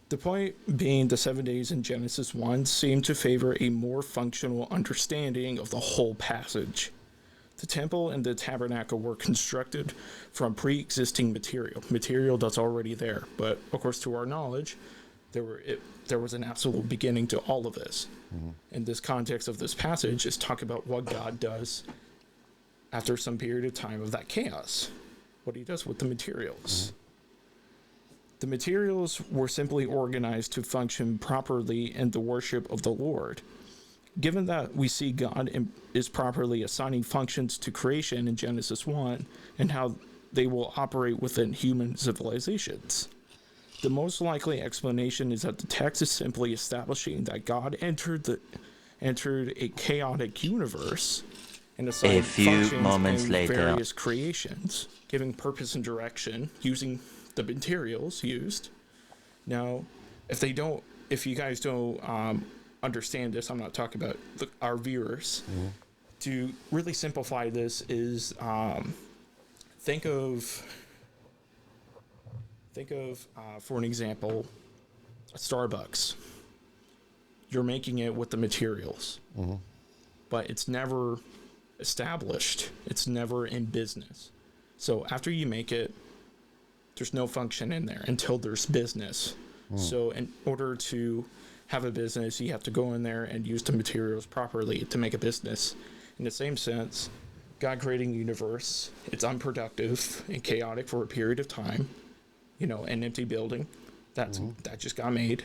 the point being the 7 days in Genesis 1 seem to favor a more functional understanding of the whole passage. The temple and the tabernacle were constructed from pre-existing material that's already there. But, of course, to our knowledge, there was an absolute beginning to all of this. And this context of this passage is talk about what God does after some period of time of that chaos. What he does with the materials. The materials were simply organized to function properly in the worship of the Lord. Given that we see God is properly assigning functions to creation in Genesis 1 and how they will operate within human civilizations, the most likely explanation is that the text is simply establishing that God entered a chaotic universe and assigned A few functions moments in later. various creations, giving purpose and direction using the materials used. Now, if you guys don't understand this, I'm not talking about our viewers. To really simplify this is think of for an example, a Starbucks. You're making it with the materials, but it's never established. It's never in business. So after you make it, there's no function in there until there's business. So in order to have a business, you have to go in there and use the materials properly to make a business. In the same sense, God creating the universe, it's unproductive and chaotic for a period of time. An empty building that just got made,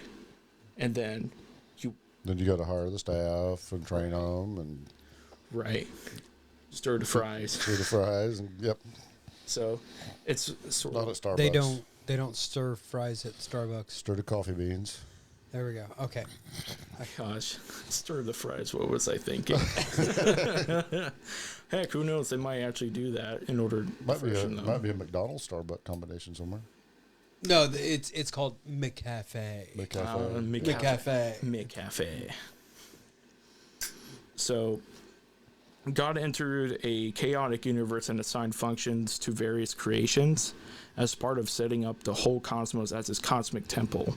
and then you got to hire the staff and train them and stir the fries. And yep. So it's sort Not of at Starbucks. They don't stir fries at Starbucks. Stir the coffee beans. There we go. Okay. Gosh, stir the fries. What was I thinking? Heck, who knows? They might actually do that in order to freshen them. Might be a McDonald's Starbucks combination somewhere. No, it's called McCafe. McCafe. So, God entered a chaotic universe and assigned functions to various creations as part of setting up the whole cosmos as his cosmic temple.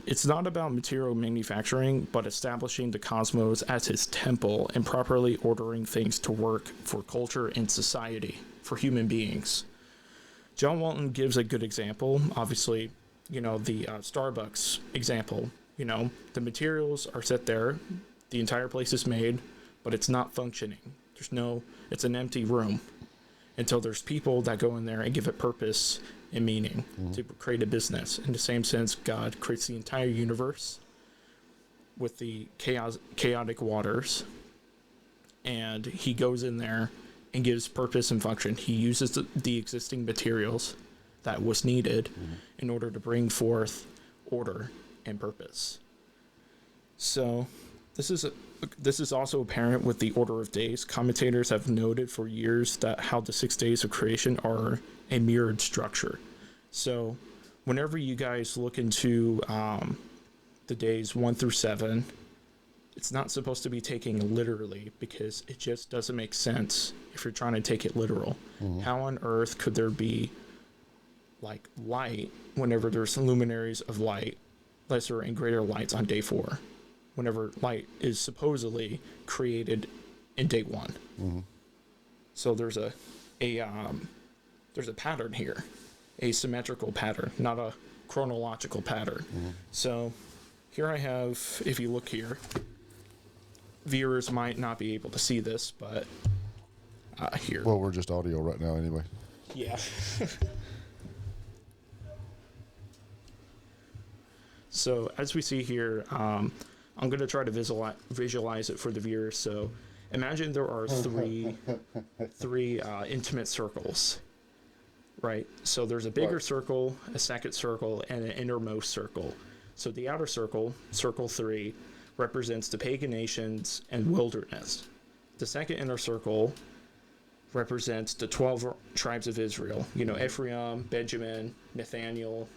It's not about material manufacturing, but establishing the cosmos as his temple and properly ordering things to work for culture and society, for human beings. John Walton gives a good example. Obviously, the Starbucks example. The materials are set there, the entire place is made, but it's not functioning. It's an empty room until there's people that go in there and give it purpose and meaning to create a business. In the same sense, God creates the entire universe with the chaotic waters, and he goes in there and gives purpose and function. He uses the existing materials that was needed in order to bring forth order and purpose. So this is also apparent with the order of days. Commentators have noted for years that how the 6 days of creation are a mirrored structure. So whenever you guys look into the days 1 through 7, it's not supposed to be taken literally because it just doesn't make sense if you're trying to take it literal. How on earth could there be light whenever there's luminaries of light, lesser and greater lights on day 4, whenever light is supposedly created in day 1? So there's a pattern here, a symmetrical pattern, not a chronological pattern. So here I have, if you look here, viewers might not be able to see this, but here. Well, we're just audio right now anyway. Yeah. So as we see here, I'm going to try to visualize it for the viewers. So imagine there are three intimate circles, right? So there's a bigger circle, a second circle, and an innermost circle. So the outer circle, circle 3, represents the pagan nations and wilderness. The second inner circle represents the 12 tribes of Israel. You know, Ephraim, Benjamin, Nathaniel,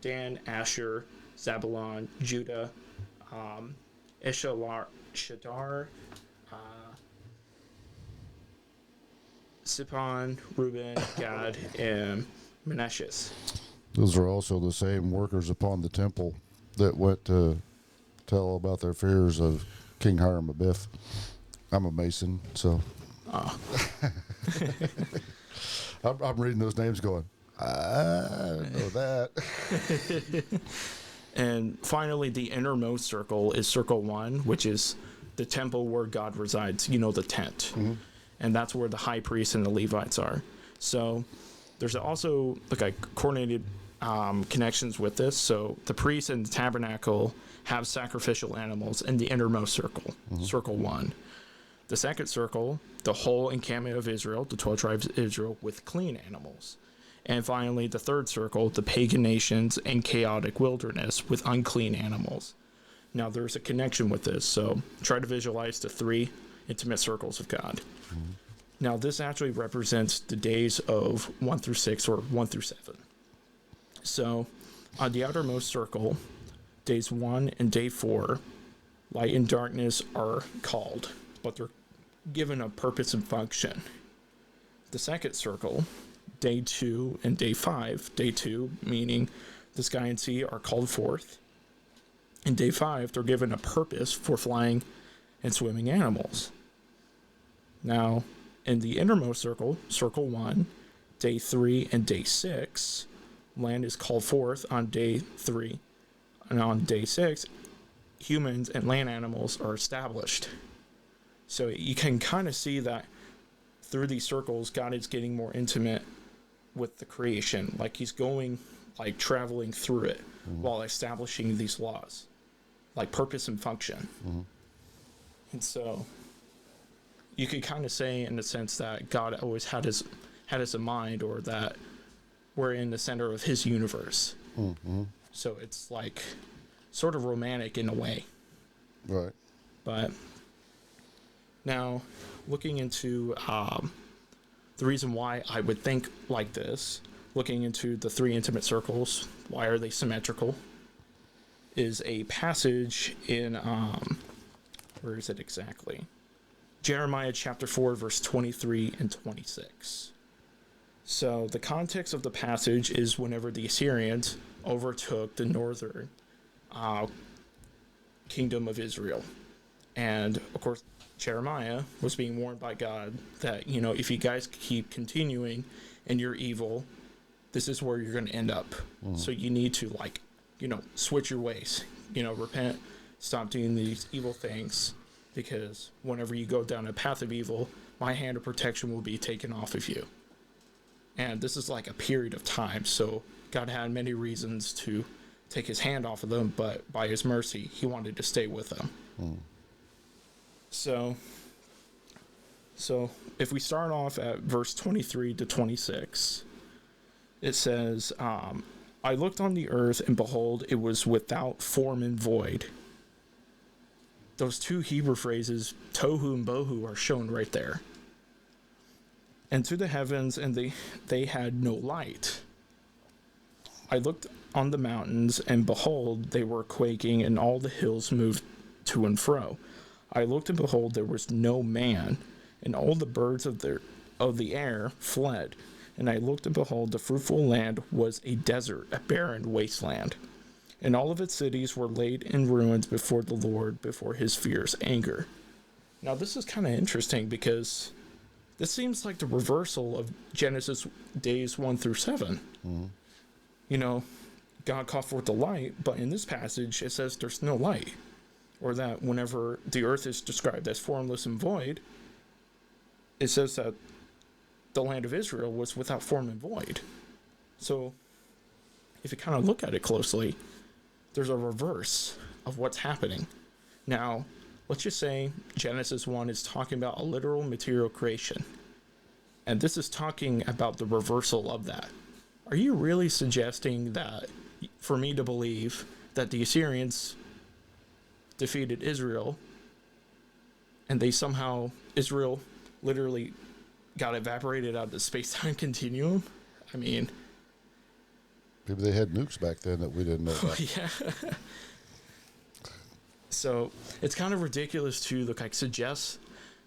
Dan, Asher, Zabulon, Judah, Shadar, Sippon, Reuben, Gad, and Manasseh. Those are also the same workers upon the temple that went to tell about their fears of King Hiram Abiff. I'm a Mason, so I'm reading those names going, I know that. And finally, the innermost circle is circle 1, which is the temple where God resides, you know, the tent. Mm-hmm. And that's where the high priest and the Levites are. So there's also like coordinated connections with this. So the priest and the tabernacle have sacrificial animals in the innermost circle, circle 1. The second circle, the whole encampment of Israel, the 12 tribes of Israel, with clean animals. And finally, the third circle, the pagan nations and chaotic wilderness with unclean animals. Now, there's a connection with this, so try to visualize the 3 intimate circles of God. Mm-hmm. Now, this actually represents the days of 1 through 6 or 1 through 7. So, on the outermost circle, days 1 and day 4, light and darkness are called, but they're given a purpose and function. The second circle, day 2 and day 5, day 2 meaning the sky and sea are called forth. In day 5, they're given a purpose for flying and swimming animals. Now, in the innermost circle, circle 1, day 3 and day 6, land is called forth on day 3. And on day 6, humans and land animals are established. So you can kind of see that through these circles, God is getting more intimate with the creation. Like he's going, like traveling through it while establishing these laws, like purpose and function. And so you could kind of say in the sense that God always had us in mind, or that we're in the center of his universe. So it's like sort of romantic in a way. Right. But now looking into the reason why I would think like this, looking into the 3 intimate circles, why are they symmetrical, is a passage in, where is it exactly? Jeremiah chapter 4, verse 23 and 26. So the context of the passage is whenever the Assyrians overtook the northern kingdom of Israel. And, of course, Jeremiah was being warned by God that, you know, if you guys keep continuing in your evil, this is where you're going to end up. So you need to, like, you know, switch your ways, you know, repent, stop doing these evil things, because whenever you go down a path of evil, my hand of protection will be taken off of you. And this is like a period of time, so God had many reasons to take his hand off of them, but by his mercy, he wanted to stay with them. So if we start off at verse 23 to 26, it says, I looked on the earth, and behold, it was without form and void. Those 2 Hebrew phrases, tohu and bohu, are shown right there. And to the heavens, and they had no light. I looked on the mountains, and behold, they were quaking, and all the hills moved to and fro. I looked, and behold, there was no man, and all the birds of the air fled. And I looked, and behold, the fruitful land was a desert, a barren wasteland. And all of its cities were laid in ruins before the Lord, before his fierce anger. Now, this is kind of interesting, because this seems like the reversal of Genesis days 1 through 7. You know, God called forth the light, but in this passage, it says there's no light. Or that whenever the earth is described as formless and void, it says that the land of Israel was without form and void. So, if you kind of look at it closely, there's a reverse of what's happening. Now, let's just say Genesis 1 is talking about a literal material creation. And this is talking about the reversal of that. Are you really suggesting that for me to believe that the Assyrians defeated Israel and they somehow, Israel literally got evaporated out of the space-time continuum? I mean... Maybe they had nukes back then that we didn't know about. Yeah. So it's kind of ridiculous to suggest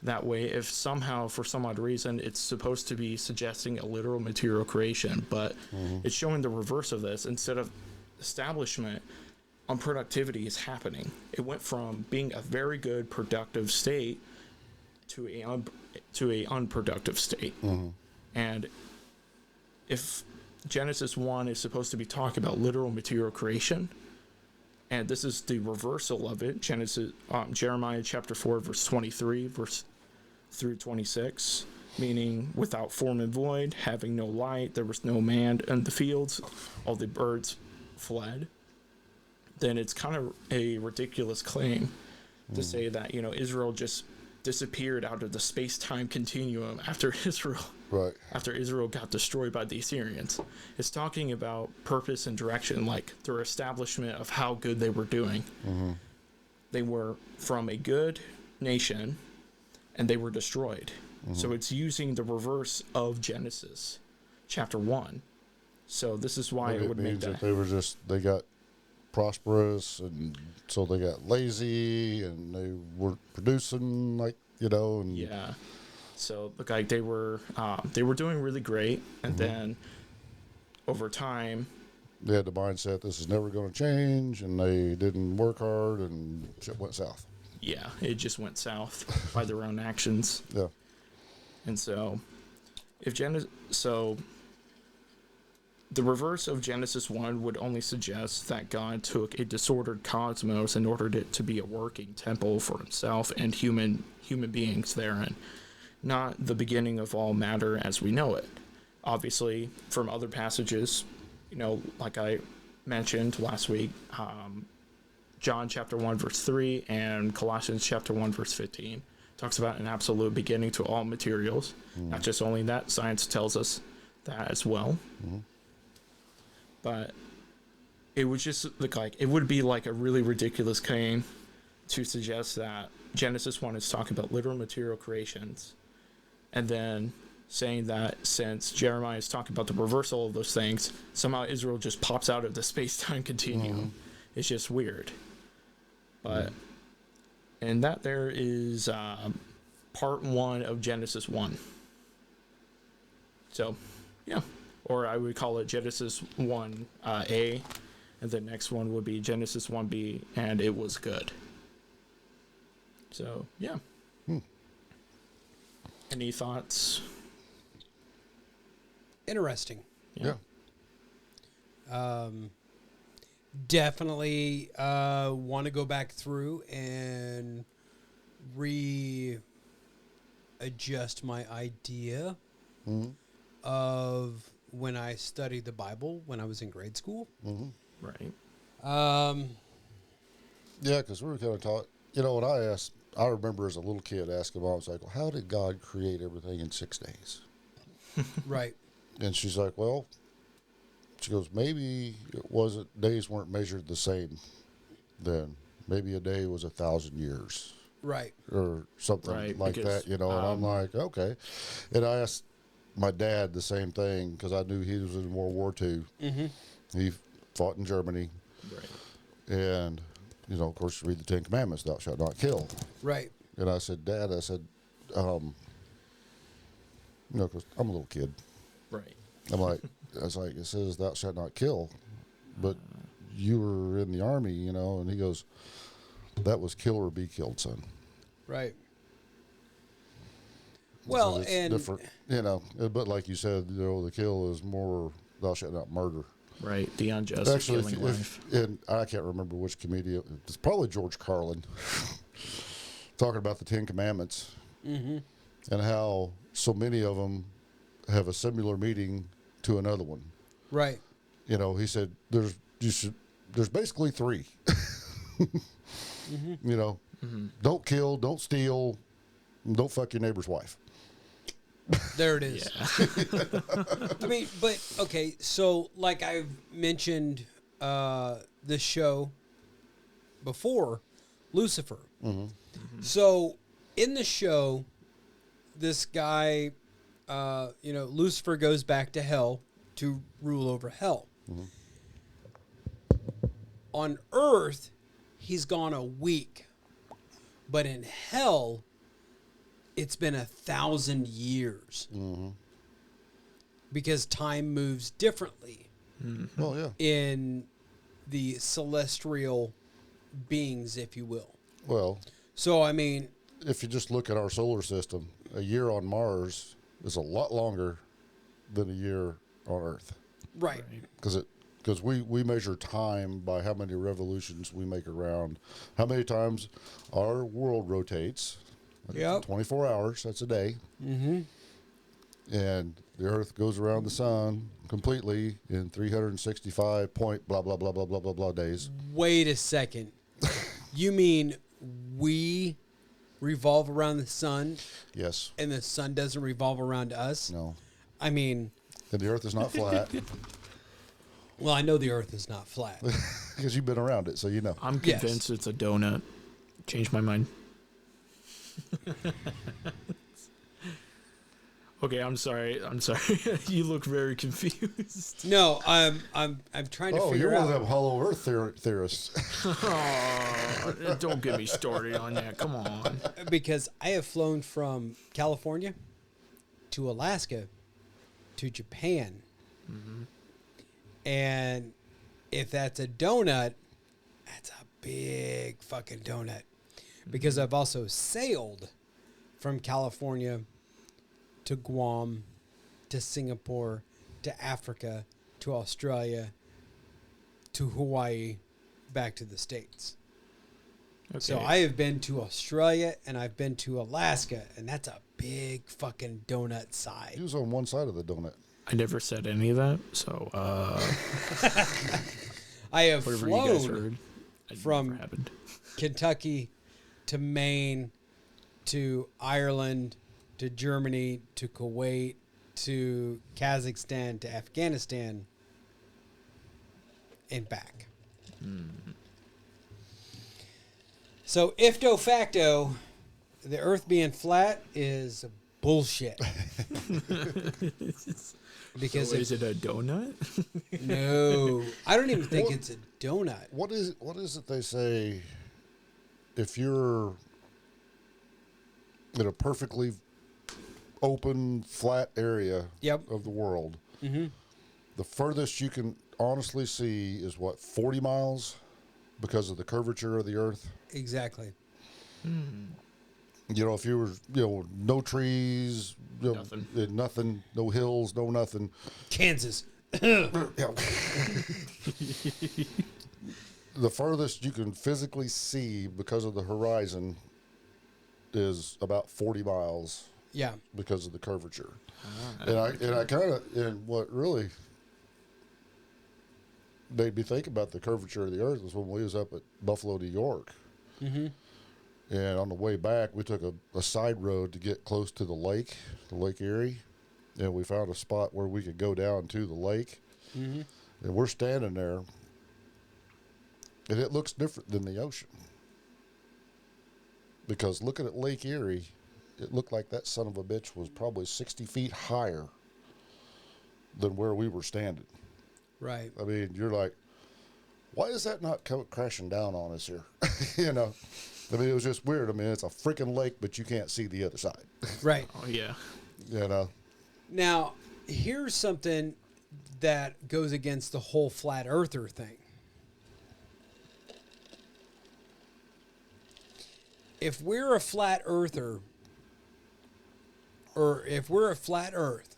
that way if somehow, for some odd reason, it's supposed to be suggesting a literal material creation, but it's showing the reverse of this. Instead of establishment on productivity is happening. It went from being a very good productive state to a unproductive state. And if Genesis 1 is supposed to be talking about literal material creation, and this is the reversal of it. Jeremiah chapter 4, verse 23, verse through 26, meaning without form and void, having no light, there was no man in the fields, all the birds fled. Then it's kind of a ridiculous claim to say that, Israel just disappeared out of the space-time continuum after Israel got destroyed by the Assyrians. It's talking about purpose and direction, like their establishment of how good they were doing. They were from a good nation, and they were destroyed. So it's using the reverse of Genesis chapter 1. So this is why it would make that. They got prosperous, and so they got lazy, and they weren't producing and yeah. So they were doing really great, and then over time they had the mindset this is never going to change, and they didn't work hard, and shit went south. Yeah, it just went south by their own actions. Yeah. And so the reverse of Genesis 1 would only suggest that God took a disordered cosmos and ordered it to be a working temple for himself and human beings therein, not the beginning of all matter as we know it. Obviously, from other passages, like I mentioned last week, John chapter 1, verse 3, and Colossians chapter 1, verse 15, talks about an absolute beginning to all materials. Not just only that, science tells us that as well. But it would just look like it would be like a really ridiculous claim to suggest that Genesis 1 is talking about literal material creations, and then saying that since Jeremiah is talking about the reversal of those things, somehow Israel just pops out of the space-time continuum. It's just weird. But and that there is part 1 of Genesis 1. So, yeah. Or I would call it Genesis 1A, and the next one would be Genesis 1B, and it was good. So, yeah. Any thoughts? Interesting. Yeah. Definitely want to go back through and readjust my idea of when I studied the Bible when I was in grade school. Right. Yeah, because we were kind of taught, when I remember as a little kid asking Mom, I was like, well, how did God create everything in 6 days? Right. And she's like, well, she goes, maybe days weren't measured the same then. Maybe a day was 1,000 years. Right. Or something like that, and I'm like, okay. And I asked my dad the same thing because I knew he was in World War II. He fought in Germany. Right. And, of course, you read the Ten Commandments, thou shalt not kill. Right. And I said, Dad, because I'm a little kid. Right. I was like, it says thou shalt not kill, but you were in the army, and he goes, that was kill or be killed, son. Right. Well, it's and different, but like you said, the kill is more thou shalt not murder. Right, the unjust killing life. And I can't remember which comedian, it's probably George Carlin, talking about the Ten Commandments and how so many of them have a similar meaning to another one. Right. He said there's basically 3. Don't kill, don't steal, don't fuck your neighbor's wife. There it is. Yeah. I mean, but okay, so like I've mentioned the show before, Lucifer. So in the show, this guy, Lucifer goes back to hell to rule over hell. On Earth, he's gone a week, but in hell, it's been 1,000 years because time moves differently Well, yeah. in the celestial beings, if you will. Well, So, I mean, if you just look at our solar system, a year on Mars is a lot longer than a year on Earth. right. Because we measure time by how many revolutions we make around, how many times our world rotates. Yep. 24 hours, that's a day. And the Earth goes around the sun completely in 365 point blah, blah, blah, blah, blah, blah, blah days. Wait a second. You mean we revolve around the sun Yes. and the sun doesn't revolve around us? No. I mean, And the Earth is not flat well, I know the earth is not flat. because you've been around it, so you know. I'm Yes. convinced it's a donut. Changed my mind. Okay, I'm sorry. You look very confused. No, I'm trying to Oh, figure you're one out. of them hollow Earth theorists. Oh, don't get me started on that. Come on. Because I have flown from California to Alaska to Japan. And if that's a donut, that's a big fucking donut. Because I've also sailed from California to Guam, to Singapore, to Africa, to Australia, to Hawaii, back to the States. Okay. So I have been to Australia and I've been to Alaska, and that's a big fucking donut He size. was on one side of the donut. I never said any of that, so I have whatever you guys flown heard, it from- never happened. Kentucky to Maine to Ireland to Germany to Kuwait to Kazakhstan to Afghanistan and back. So, if de facto, the Earth being flat is bullshit. Because So is it a donut? no, I don't even think What- it's a donut. What is it they say if you're in a perfectly open, flat area Yep. of the world, Mm-hmm. the furthest you can honestly see is what, 40 miles because of the curvature of the Earth? Exactly. You know, if you were, no trees, nothing, no hills, no nothing. Kansas. Yeah. The farthest you can physically see because of the horizon is about 40 miles Yeah. because of the curvature. And I kind of, and what really made me think about the curvature of the Earth was when we was up at Buffalo, New York. Mm-hmm. And on the way back, we took a side road to get close to the Lake Erie. And we found a spot where we could go down to the lake. Mm-hmm. And we're standing there. And it looks different than the ocean. Because looking at Lake Erie, it looked like that son of a bitch was probably 60 feet higher than where we were standing. Right. I mean, you're like, why is that not crashing down on us here? I mean, it was just weird. I mean, it's a freaking lake, but you can't see the other side. Right. Oh yeah. Now, here's something that goes against the whole flat earther thing. If we're a flat earther, or if we're a flat earth,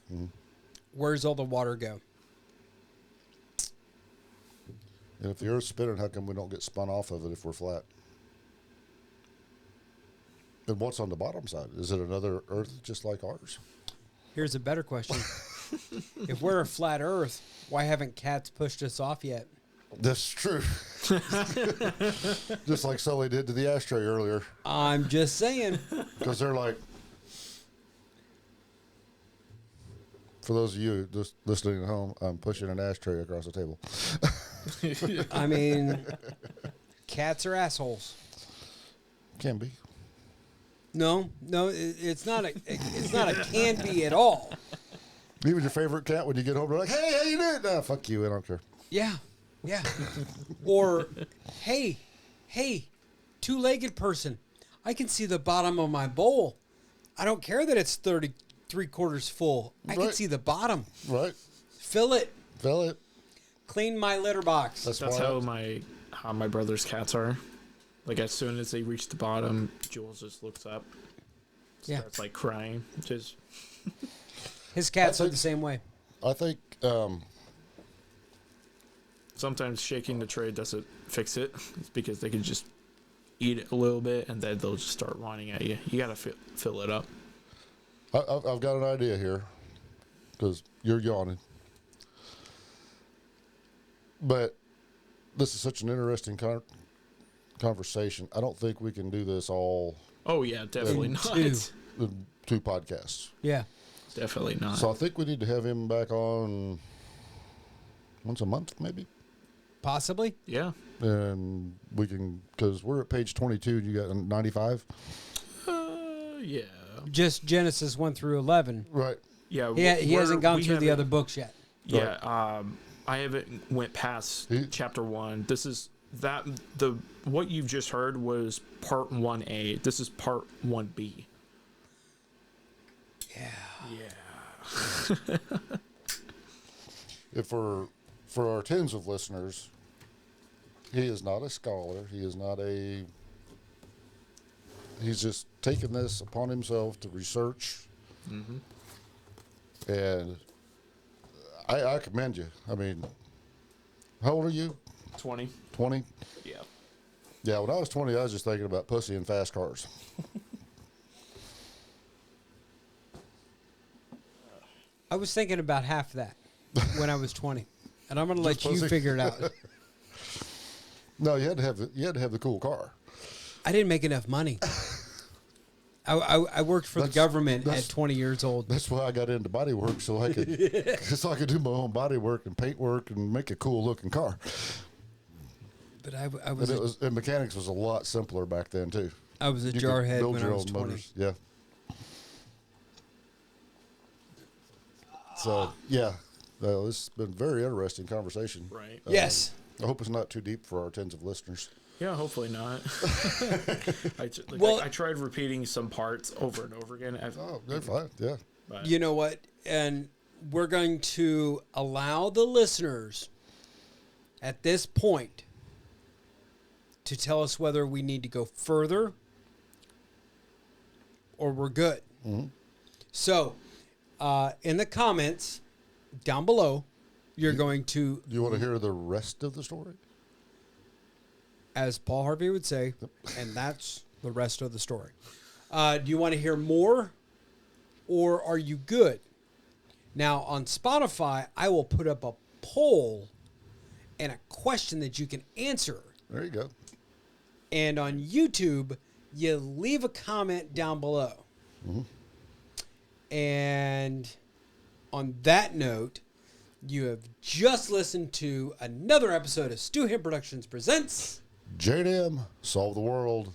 where's all the water go? And if the Earth's spinning, how come we don't get spun off of it if we're flat? And what's on the bottom side? Is it another Earth just like ours? Here's a better question. If we're a flat earth, why haven't cats pushed us off yet? That's true. Just like Sully did to the ashtray earlier. I'm just saying. Because they're like, For those of you just listening at home, I'm pushing an ashtray across the table. I mean, cats are assholes. Can be. No, it's not a can be at all. Even your favorite cat, when you get home, they're like, "Hey, how you doing?" Nah, fuck you. I don't care. Yeah. Or, hey, two-legged person, I can see the bottom of my bowl. I don't care that it's 3/4 full. I can Right. see the bottom. Right. Fill it. Clean my litter box. That's how my brother's cats are. Like as soon as they reach the bottom, Jules just looks up, starts like crying. Just His cats are the same way. I think sometimes shaking the tray doesn't fix it. It's because they can just eat it a little bit and then they'll just start whining at you. You gotta fill it up. I've got an idea here, because you're yawning. But this is such an interesting conversation. I don't think we can do this all Oh yeah, definitely not. in 2 podcasts. Yeah. Definitely not. So I think we need to have him back on once a month, maybe. Possibly. Yeah. And we can, because we're at page 22. You got 95. Yeah. Just Genesis 1 through 11. Right. Yeah. He hasn't gone through the other books yet. Yeah. I haven't went past chapter 1. This is what you've just heard was part 1A. This is part 1B. Yeah. If for our tens of listeners, he is not a scholar. He is not a. He's just taken this upon himself to research. Mm-hmm. And I commend you. I mean, how old are you? 20. 20? Yeah. Yeah, when I was 20, I was just thinking about pussy and fast cars. I was thinking about half that when I was 20. And I'm going to let you pussy. figure it out. No, you had to have the cool car. I didn't make enough money. I worked for the government at 20 years old. That's why I got into body work, so I could do my own body work and paint work and make a cool looking car. But I was And mechanics was a lot simpler back then too. I was a You could jarhead build when your I was own 20. motors. Yeah. So yeah, this has been a very interesting conversation. Right. Yes. I hope it's not too deep for our tens of listeners. Yeah, hopefully not. I tried repeating some parts over and over again. Oh, they're fine. Yeah. But You know what? And we're going to allow the listeners at this point to tell us whether we need to go further or we're good. Mhm. So, in the comments down below, you're going to, Do you want to hear the rest of the story? as Paul Harvey would say, and that's the rest of the story. Do you want to hear more or are you good? Now, on Spotify, I will put up a poll and a question that you can answer. There you go. And on YouTube, you leave a comment down below. And on that note, you have just listened to another episode of Stu Him Productions Presents JDM, Solve the World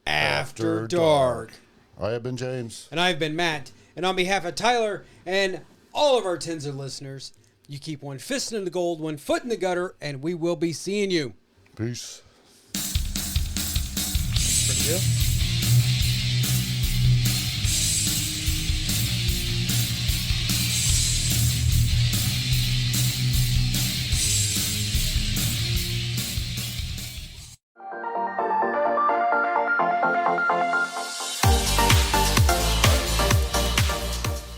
After Dark. I have been James. And I've been Matt. And on behalf of Tyler and all of our tens of listeners, you keep one fist in the gold, one foot in the gutter, and we will be seeing you. Peace. Pretty good.